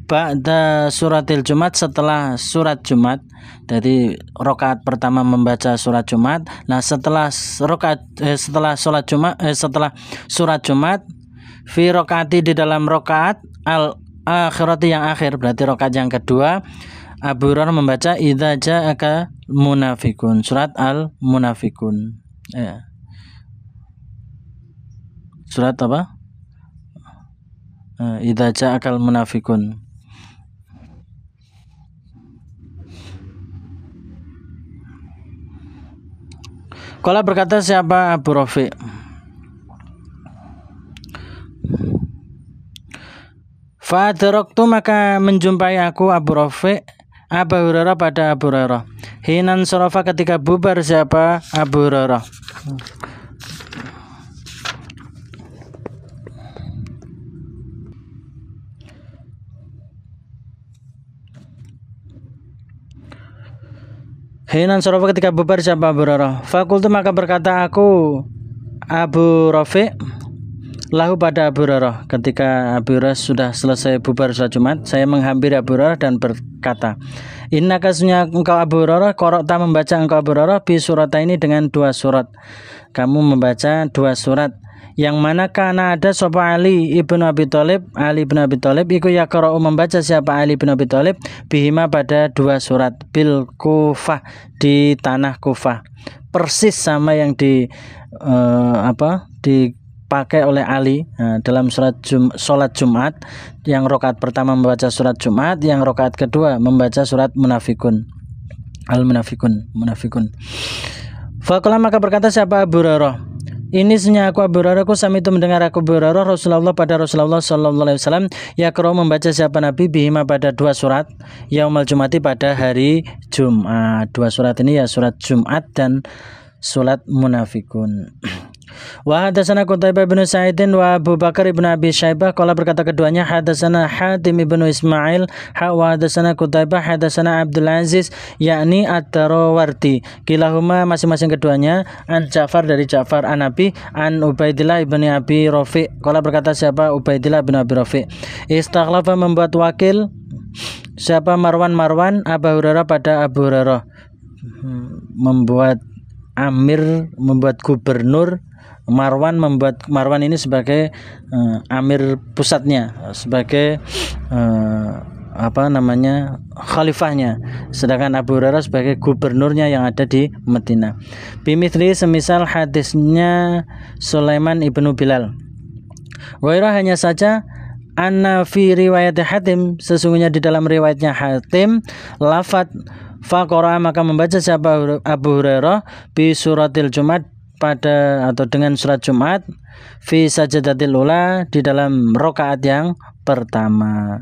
ba'da suratil Jumat setelah surat Jumat. Jadi rakaat pertama membaca surat Jumat. Nah setelah sholat Jumat setelah surat Jumat fi rakaati di dalam rakaat al akhirati yang akhir, berarti rakaat yang kedua Abu Hurairah membaca idza ja'aka munafikun, surat al munafikun. Surat apa? Idza ja'akal munafikun. Qala berkata siapa Abu Rafi', Fa'adraktu maka menjumpai aku Abu Rafi' Abu Hurairah pada Abu Hurairah. Hinan sarafa ketika bubar siapa Abu Hurairah. Hinan sarafa ketika bubar siapa Abu Hurairah. Fakultu maka berkata aku Abu Rafi' lahu pada Abu Hurairah ketika Abu Hurairah sudah selesai bubar sholat Jumat, saya menghampiri Abu Hurairah dan berkata, innaka sesungguhnya engkau Abu Hurairah qara'ta membaca engkau Abu Hurairah bi surata ini dengan 2 surat. Kamu membaca 2 surat yang mana karena ada sapa Ali ibnu Abi Thalib, Ali ibnu Abi Thalib iku yaqra'u membaca siapa Ali ibnu Abi Thalib bihima pada 2 surat bil Kufah di tanah Kufah. Persis sama yang dipakai oleh Ali dalam sholat Jumat, yang rakaat pertama membaca surat Jumat, yang rakaat kedua membaca surat Munafikun, Munafikun. Faqala maka berkata siapa Abu Hurairah, ini sesungguhnya aku Abu Hurairah sami itu mendengar aku Abu Hurairah Rasulullah pada Rasulullah sallallahu alaihi wasallam yaqra membaca siapa Nabi bihima pada 2 surat yaumul jumati pada hari Jumat. 2 surat ini ya surat Jumat dan surat Munafikun. Wa hadatsana Qutaibah bin Sa'idin wa Abu Bakar ibn Abi Syaibah qala berkata keduanya hadatsana Hatim ibn Ismail wa hadatsana Qutaibah hadatsana Abdul Aziz yakni Ad-Darawardi kilahuma masing-masing keduanya an Ja'far dari Ja'far an Nabi an Ubaidillah ibn Abi Rafi' qala berkata siapa Ubaidillah bin Abi Rafi' istakhlafa membuat wakil siapa Marwan Abu Hurairah pada Abu Hurairah, membuat amir, membuat gubernur. Marwan ini sebagai amir pusatnya, sebagai khalifahnya, sedangkan Abu Hurairah sebagai gubernurnya yang ada di Madinah. Bimithli semisal hadisnya Sulaiman ibnu Bilal. Wairah hanya saja anna fi riwayat Hatim sesungguhnya di dalam riwayatnya Hatim lafad faqara maka membaca siapa Abu Hurairah bi suratil Jumat pada atau dengan surat Jumat fi sajadatil ula di dalam rakaat yang pertama.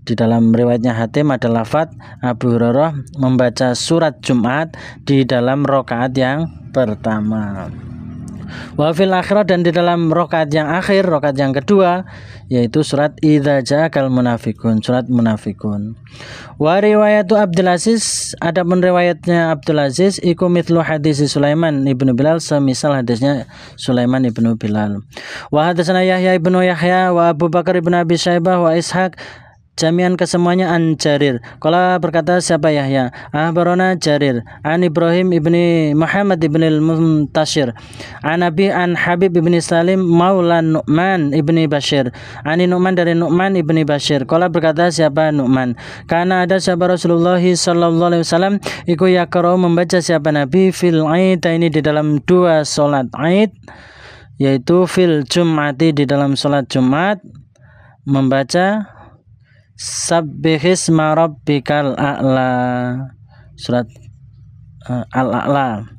Di dalam riwayatnya Hatim ada lafaz Abu Hurairah membaca surat Jumat di dalam rakaat yang pertama. Wa fil akhirah dan di dalam rakaat yang akhir, rakaat yang kedua yaitu surat Idza Ja'akal Munafiqun, surat Munafikun. Wa riwayatu Abdul Aziz adapun riwayatnya Abdul Aziz iku mithlu hadis Sulaiman ibnu Bilal semisal hadisnya Sulaiman ibnu Bilal. Wa hadatsana Yahya ibnu Yahya wa Abu Bakar ibnu Abi Syaibah wa Ishaq jami'an kesemuanya an Jarir. Qala berkata siapa Yahya ahbarona Jarir an Ibrahim ibni Muhammad ibni al-Muntashir an Abi an Habib ibni Salim maula Nu'man ibni Bashir ani Nu'man dari Nu'man ibni Bashir. Qala berkata siapa Nu'man karena ada siapa Rasulullah sallallahu alaihi wasallam iku yaqra membaca siapa Nabi fil Aid ini di dalam 2 salat Aid yaitu fil Jum'ati di dalam salat Jumat membaca Sabbihisma rabbikal a'la surat Al-A'la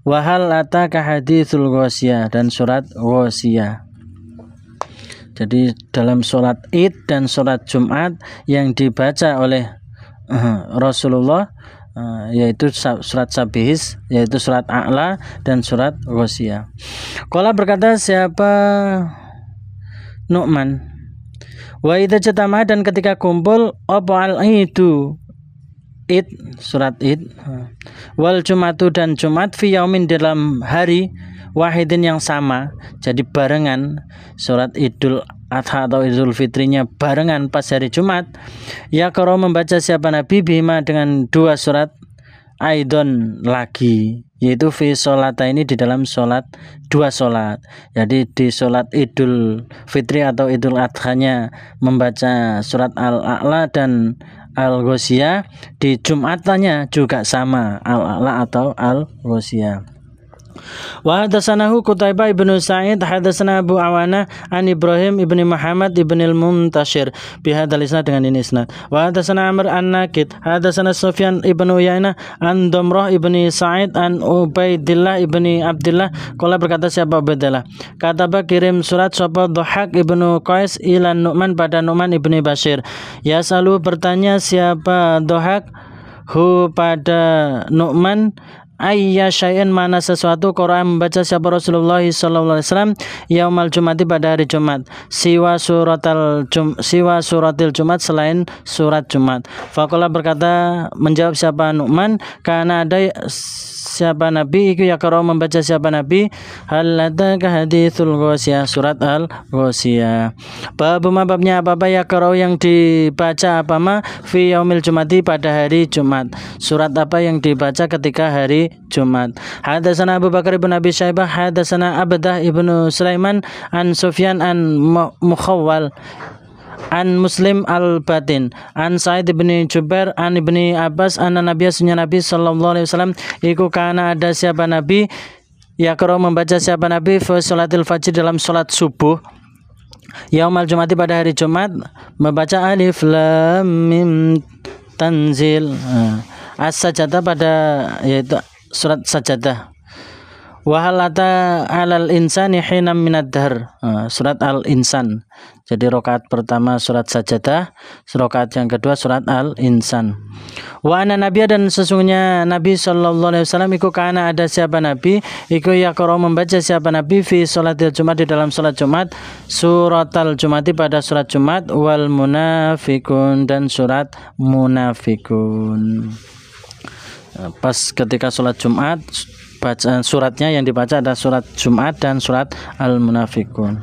wa hal ataka haditsul Ghasyiyah dan surat Ghasyiyah. Jadi dalam sholat Id dan sholat Jumat yang dibaca oleh Rasulullah yaitu surat Sabbihis, yaitu surat A'la dan surat Ghasyiyah. Qala berkata siapa Nu'man wa idza jatama dan ketika kumpul apa itu Id surat Id wal Jumatu dan Jumat fi yaumin dalam hari wahidin yang sama, jadi barengan surat Idul Adha atau Idul Fitrinya barengan pas hari Jumat ya karo membaca siapa Nabi bima dengan 2 surat aidon lagi yaitu fi sholata ini di dalam sholat 2 sholat. Jadi di sholat Idul Fitri atau Idul Adhanya membaca surat Al-A'la dan Al-Ghasyiyah, di Jumatannya juga sama Al-A'la atau Al-Ghasyiyah. Wa hadatsanahu Qutaibah ibnu Sa'id hadatsana Abu Awana an Ibrahim ibni Muhammad ibni al-Muntashir bihadzal isnad dengan ini isnad. Wa hadatsana Amr an-Nakid hadatsana Sufyan ibnu Uyainah an Damrah ibni Sa'id an Ubaidillah ibni Abdullah qala berkata siapa Ubaidillah kataba kirim surat sapa Dhahak ibnu Qais ila Nu'man pada Nu'man ibni Bashir yasalu bertanya siapa Dhahak hu pada Nu'man ayya syai'in mana sesuatu Quran membaca siapa Rasulullah sallallahu alaihi wasallam yaumal jumati pada hari Jumat siwa suratil Jumat selain surat Jumat. Faqala berkata menjawab siapa Nu'man karena ada siapa Nabi iku yaqra membaca siapa Nabi hal ladaka haditsul Ghasyiyah surat al-Ghasyiyah. Babnya apa yaqra yang dibaca apa ma fi yaumil jumati pada hari Jumat. Surat apa yang dibaca ketika hari Jumat. Hadatsana Abu Bakar ibn Abi Syaibah hadatsana Abdah ibnu Sulaiman an Sufyan an Mukhawwal an Muslim al-Batin an Sa'id bin Jubair an Ibni Abbas anna Nabi sallallahu alaihi wasallam iku kana ada siapa Nabi yaqra membaca siapa Nabi fi salatil fajr dalam salat subuh yaumal jumati pada hari Jumat membaca alif lam mim tanzil as-sajdah pada yaitu surat sajadah wa halata alal insani hinam minad dahr surat al-insan. Jadi rakaat pertama surat sajadah, rakaat yang kedua surat al-insan. Wa anna nabiyya dan sesungguhnya Nabi sallallahu alaihi wasallam iku kana ada siapa Nabi iku yaqra membaca siapa Nabi fi salatil Jumat di dalam salat Jumat suratal Jumati pada surat Jumat wal munafiqun dan surat munafiqun. Pas ketika sholat Jumat baca suratnya yang dibaca ada surat Jumat dan surat Al-Munafiqun.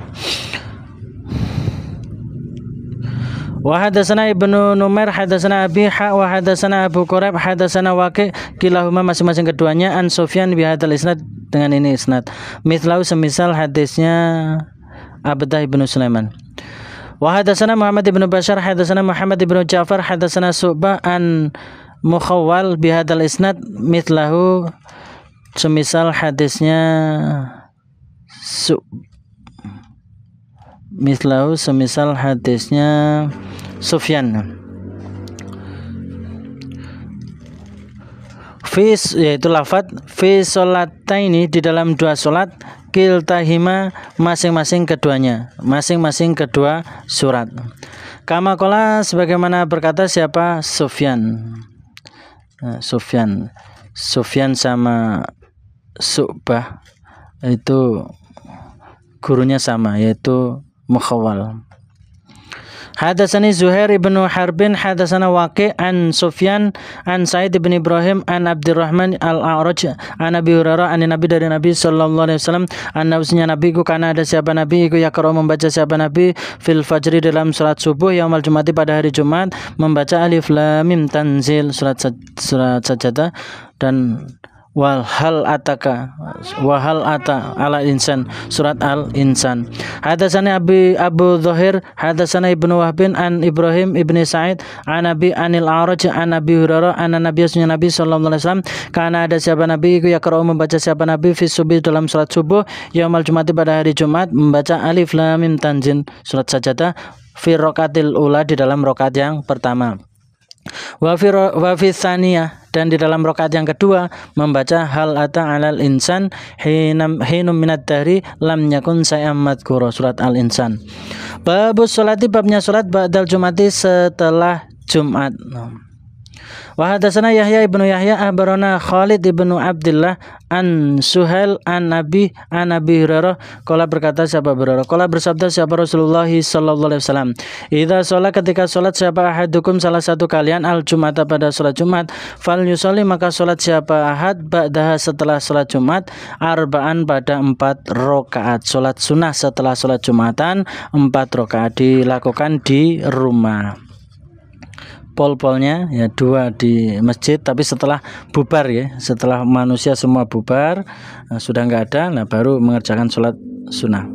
Wa hadatsana Ibnu Numair hadatsana Abi wa hadatsana Abu Quraib hadatsana Waqi kilahuma masing-masing keduanya an Sufyan bi hadzal isnad dengan ini isnad. Mithlau semisal hadisnya Abdah ibnu Sulaiman. Wa hadatsana Muhammad ibnu Bashar hadatsana Muhammad ibnu Ja'far hadatsana Su'bah an Mukhawwal bihadal isnad mithlahu semisal hadisnya semisal hadisnya Sufyan yaitu lafaz fi sholataini di dalam dua salat kiltahima masing-masing kedua surat kama qala sebagaimana berkata siapa Sufyan sama Su'bah itu gurunya sama yaitu Mukhawwal. Hadatsani Zuhair ibnu Harbin hadatsana Waqi an Sufyan an Sa'id bin Ibrahim an Abdurrahman al-A'raj an Abi Hurairah an Nabi dari Nabi sallallahu alaihi wasallam annabusnya Nabi ku kana ada siapa Nabi iku yaqra membaca siapa Nabi fil fajri dalam salat subuh yaumal jumati pada hari Jumat membaca alif lam mim tanzil surat sajadah dan wa hal ata ala insan surat al-insan. Hadatsana Abu Dhahir hadatsana Ibnu Wahbin an Ibrahim ibni Sa'id an Abi anil A'raj an Abi Hurairah anna Nabi sallallahu alaihi wasallam kana ada siapa Nabi iku yaqra membaca siapa Nabi fi subuh dalam salat subuh yaumal jumati pada hari Jumat membaca alif lam mim tanzil surat sajadah fi raqatil ula di dalam rakaat yang pertama. Wa fi tsaniyah dan di dalam rakaat yang kedua membaca hal ata alal insan hinum minad dahri lam yakun sayam madhkura surat al-insan. Babus sholati babnya salat ba'dal jumati setelah Jumat. Wa hadatsana Yahya ibnu Yahya akhbarana Khalid ibnu Abdullah an Suhail an Abi Hurairah qala berkata siapa Hurairah qala bersabda siapa Rasulullah sallallahu alaihi wasallam idza shalat ketika salat siapa ahadukum salah satu kalian al-jumata pada salat Jumat fal yusalli maka salat siapa ahad ba'daha setelah salat Jumat arba'an pada 4 rakaat salat sunnah setelah salat Jumatan 4 rakaat dilakukan di rumah. Pol-polnya ya 2 di masjid tapi setelah bubar ya setelah manusia semua bubar sudah enggak ada nah baru mengerjakan sholat sunnah.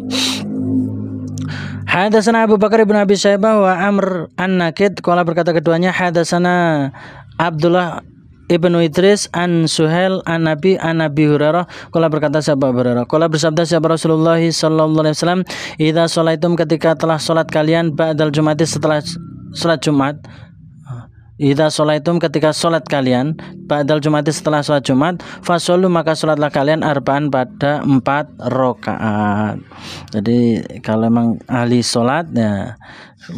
Hadatsana Abu Bakar ibn Abi Syaibah wa Amr an-Nakid qala berkata keduanya hadatsana Abdullah Ibnu Idris an Suhail an Nabi Hurairah qala berkata sahabat Hurairah qala bersabda sahabat Rasulullah sallallahu alaihi wasallam idza sholaitum ketika telah salat kalian ba'dal jumati setelah salat Jumat idza sholaitum ketika salat kalian ba'dal jumati setelah salat Jumat fasollu maka salatlah kalian arba'an pada 4 rakaat. Jadi kalau memang ahli salat ya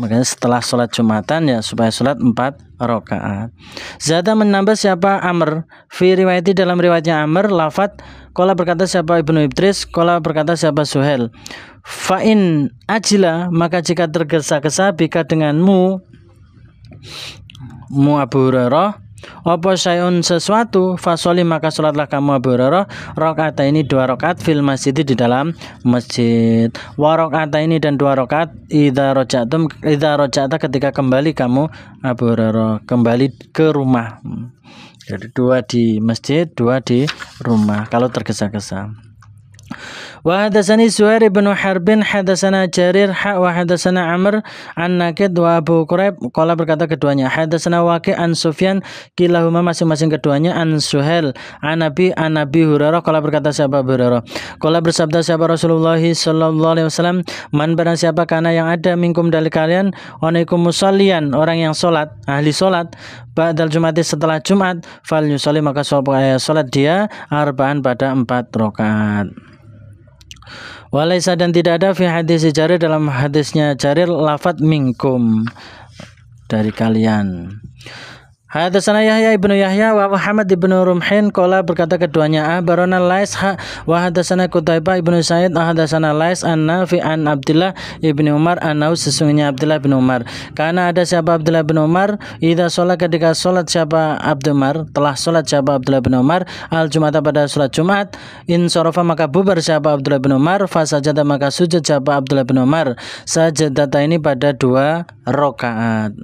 makanya setelah salat Jumatan ya supaya salat 4 rakaat. Zada menambah siapa Amr fi riwayati dalam riwayatnya Amr lafat qala berkata siapa Ibnu Idris qala berkata siapa Suhail fa in ajila maka jika tergesa-gesa bika denganmu Abu Hurairah apa syai'un sesuatu fasoli maka salatlah kamu Abu Hurairah rakaat ini 2 rakaat fil masjid di dalam masjid wa rakaat ini dan 2 rakaat idza raja'ta ketika kembali kamu Abu Hurairah kembali ke rumah. Jadi 2 di masjid 2 di rumah kalau tergesa-gesa. Wa hadatsani Zuhair bin Harbin hadatsana Jarir wa hadatsana Amr an Nakid wa Abu Quraib qala berkata keduanya hadatsana Waqi' an Sufyan kilahuma masing-masing keduanya an Suhail an Nabi Hurairah qala berkata sahabat Hurairah qala bersabda sahabat Rasulullah sallallahu alaihi wasallam man barang siapa kana yang ada minkum dari kalian onaikum musallian orang yang salat ahli salat ba'dal jumati setelah Jumat fal yusalli maka salat dia arba'an pada 4 rakaat. Walaysa dan tidak ada fi hadis Jarir dalam hadisnya Jarir lafat minkum dari kalian. Hadatsana Yahya ibnu Yahya wa Muhammad ibnu Rumhin qala berkata keduanya barona Lais wa hadatsana Qutaibah ibnu Sa'id hadatsana Lais an Nafi an Abdullah ibnu Umar anau sesungguhnya Abdullah bin Umar karena ada siapa Abdullah bin Umar idza sholat ketika sholat siapa Abdul Umar telah sholat siapa Abdullah bin Umar al Jum'ata pada sholat Jumat in sarafa maka bubar siapa Abdullah bin Umar fasajada maka sujud siapa Abdullah bin Umar sajadata ini pada 2 rakaat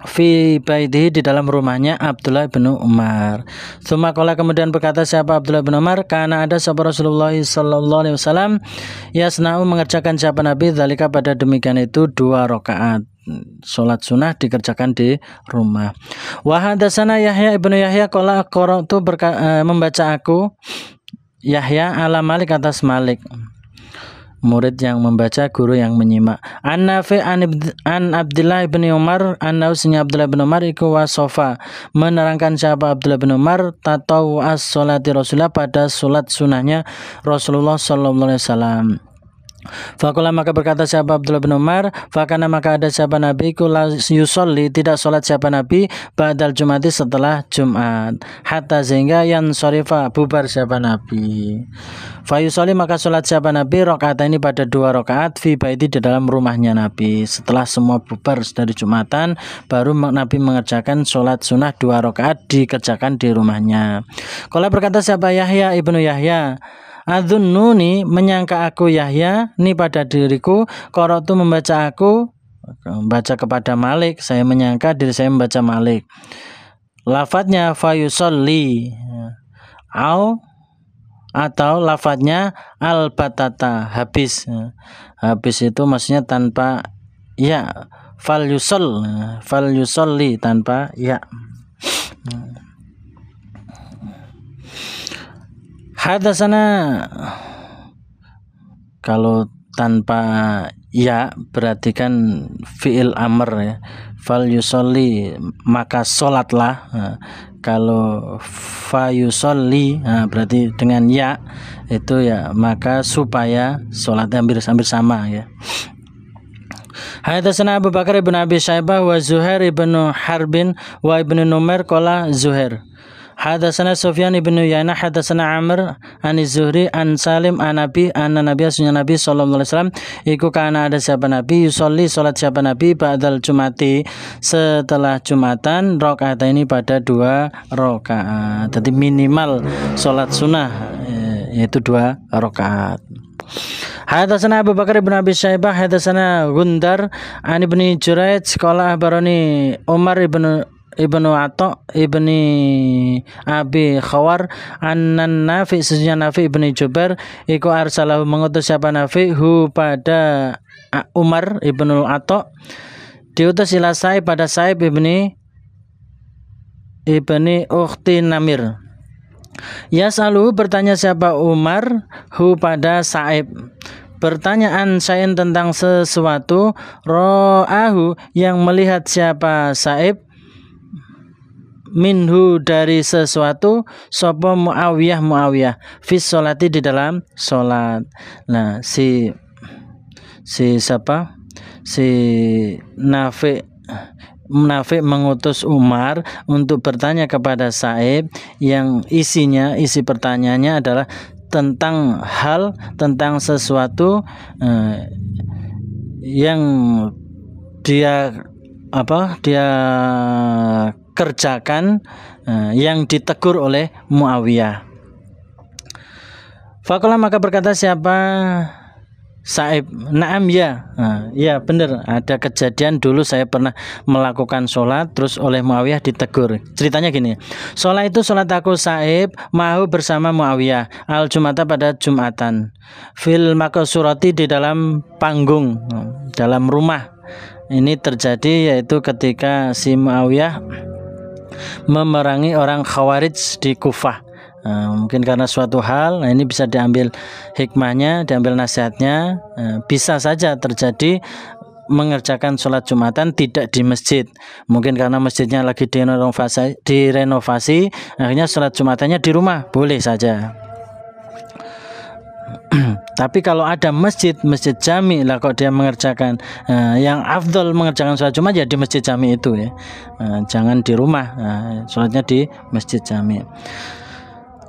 fi baitihi di dalam rumahnya Abdullah bin Umar. Tsumma qala kemudian berkata siapa Abdullah bin Umar karena ada sahabat Rasulullah sallallahu alaihi wasallam yasna'u mengerjakan siapa Nabi zalika pada demikian itu 2 rakaat. Salat sunnah dikerjakan di rumah. Wa hadatsana Yahya ibnu Yahya qala qara'tu membaca aku Yahya ala Malik atas Malik. Murid yang membaca, guru yang menyimak. An-Nafi an Abdullah bin Umar an-Nausnya Abdullah bin Umar iku wasofa menerangkan siapa Abdullah bin Umar tatau as-sholati Rasulullah pada salat sunahnya Rasulullah sallallahu alaihi wasallam. Faqala maka berkata siapa Abdullah bin Umar fakana maka ada siapa Nabi kula yusolli tidak salat siapa Nabi ba'dal Jumati setelah Jumat hatta sehingga yang sharifa bubar siapa Nabi fayusolli maka salat siapa Nabi rakaat ini pada 2 rakaat fi baiti di dalam rumahnya Nabi setelah semua bubar dari Jumatan baru Nabi mengerjakan salat sunnah 2 rakaat dikerjakan di rumahnya. Kalau berkata siapa Yahya ibnu Yahya Adzunnuni menyangka aku Yahya ni pada diriku qara'tu membaca kepada Malik saya menyangka diri saya membaca Malik lafadznya fayusolli atau lafadznya al-batata habis itu maksudnya tanpa ya falyusolli tanpa ya. Hadatsana kalau tanpa ya berarti kan fi'il amr ya. Fal yusolli maka sholatlah. Kalau fa yusolli berarti dengan ya itu ya maka supaya sholat hampir sama ya. Hadatsana Abu Bakar ibn Abi Syaibah wa Zuhair ibn Harbin wa ibn Numair qala Zuhair hadatsana Sufyan ibn Uyainah hadatsana Amr an Zuhri an Salim an Nabi anna Nabi sallallahu alaihi wasallam iku kana ada siapa Nabi yusolli salat siapa Nabi ba'dal Jumati setelah Jumatan rakaat ini pada 2 rakaat. Jadi minimal salat sunnah yaitu 2 rakaat. Hadatsana Abu Bakar ibn Abi Syaibah hadatsana Gundar an ibni Jurayj qala akhbarani Umar ibnu Atha ibni Abi Khawar annan Nafi sesungguhnya Nafi ibni Jubair iku arsalahu mengutus siapa Nafi hu pada Umar ibnu Atha diutus ila Sa'ib pada Sa'ib ibni ibni Ukhti Namir. Yas'aluhu, bertanya siapa Umar, hu pada Sa'ib. Pertanyaan Sa'in tentang sesuatu, ro'ahu yang melihat siapa Sa'ib, minhu dari sesuatu, sopo Muawiyah fis sholati di dalam sholat. Nah, si siapa? Si Nafi mengutus Umar untuk bertanya kepada Sa'ib yang isi pertanyaannya adalah tentang sesuatu yang dia kerjakan, yang ditegur oleh Muawiyah. Faqala, maka berkata siapa Sa'ib, na'am, ya. Ya benar, ada kejadian dulu saya pernah melakukan sholat terus oleh Muawiyah ditegur. Ceritanya gini, sholat aku Sa'ib mau bersama Muawiyah al-Jum'ata pada Jumatan, fil maqsurati di dalam panggung, dalam rumah. Ini terjadi yaitu ketika si Muawiyah memerangi orang Khawarij di Kufah. Mungkin karena suatu hal, ini bisa diambil hikmahnya, diambil nasihatnya. Bisa saja terjadi mengerjakan sholat Jumatan tidak di masjid, mungkin karena masjidnya lagi direnovasi, akhirnya sholat Jumatannya di rumah, boleh saja. Tapi kalau ada masjid jami lah, kok dia mengerjakan, yang afdol mengerjakan sholat Jumat ya di masjid jami itu ya, jangan di rumah, sholatnya di masjid jami.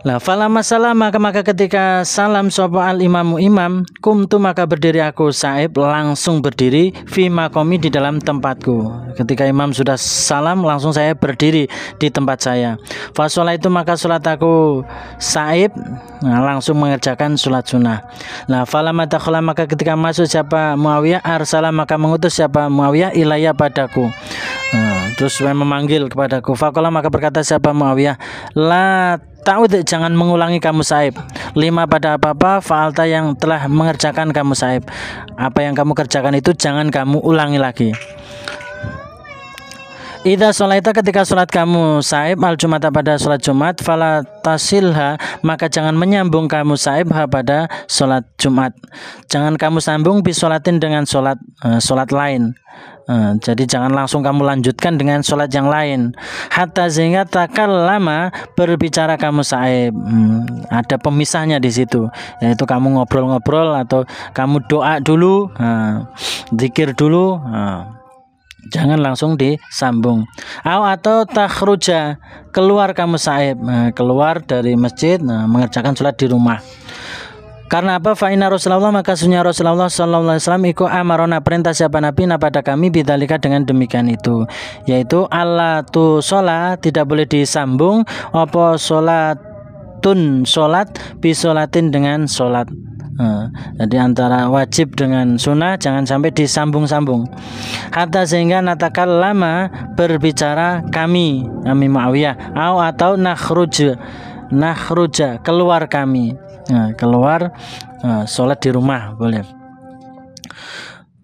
Lah falamma salama, maka ketika salam sapa al imamu imam, kumtu maka berdiri aku Sa'ib, langsung berdiri fi maqami di dalam tempatku. Ketika imam sudah salam langsung saya berdiri di tempat saya. Fa sholaitu, maka sholat aku Sa'ib, langsung mengerjakan sholat sunnah. Nah falamma dakhala, maka ketika masuk siapa Muawiyah, arsala, maka mengutus siapa Muawiyah ilayya padaku. Terus saya memanggil kepadaku. Faqala, maka berkata siapa Muawiyah, la ta'ud, jangan mengulangi kamu Sa'ib, lima pada apa-apa fa'alta yang telah mengerjakan kamu Sa'ib. Apa yang kamu kerjakan itu jangan kamu ulangi lagi. Idza sholaita, ketika sholat kamu Sa'ib al-Jum'ata pada sholat Jumat, fala tasilha, maka jangan menyambung kamu Sa'ib ha pada sholat Jumat. Jangan kamu sambung bisolatin dengan sholat lain. Jadi jangan langsung kamu lanjutkan dengan sholat yang lain. Hatta sehingga takallama, berbicara kamu Sa'ib. Ada pemisahnya di situ, yaitu kamu ngobrol-ngobrol atau kamu doa dulu, zikir dulu. Jangan langsung disambung. Atau takhruja, keluar kamu Sa'ib, keluar dari masjid, mengerjakan sholat di rumah. Karena apa? Fa inna Rasulullah, maka sunnah Rasulullah sallallahu alaihi wasallam iku amarona, perintah siapa nabi pada kami bidzalika, dengan demikian itu, yaitu alla tu sholat, tidak boleh disambung, apa sholatun sholat bisolatin dengan sholat. Jadi antara wajib dengan sunnah jangan sampai disambung-sambung. Hatta sehingga natakal lama, berbicara kami Muawiyah, atau nakhruja, keluar kami, keluar sholat di rumah boleh.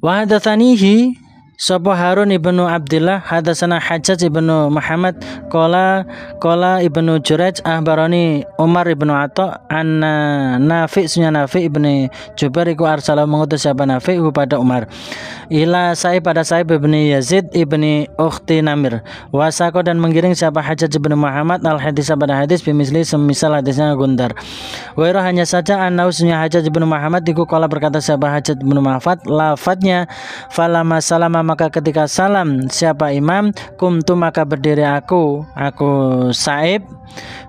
Wa hadatsanihi sapa Harun ibnu Abdillah, hadatsana Hajjaj ibnu Muhammad qala ibnu Jurayj ahbarani Umar ibnu Atha anna Nafi' ibnu Jubair iku arsala, mengutus siapa Nafi' pada Umar ila Sa'ib pada Sa'ib ibni Yazid ibni Ukhti Namir, wasako, dan menggiring siapa Hajjaj ibnu Muhammad al hadis pada hadis bimisli semisal hadisnya Gundar. Wairo, hanya saja annausnya Hajjaj ibnu Muhammad iku qala, berkata siapa Hajjaj ibnu Muhammad, lafadznya falama salama, maka ketika salam siapa imam, kumtu, maka berdiri aku Sa'ib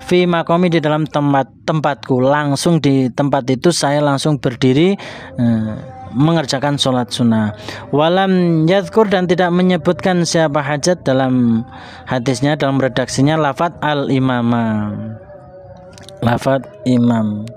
fi maqami di dalam tempatku, langsung di tempat itu saya langsung berdiri mengerjakan sholat sunnah. Walam yadhkur, dan tidak menyebutkan siapa Hajjaj dalam hadisnya, dalam redaksinya lafadz al-imamah, lafadz imam.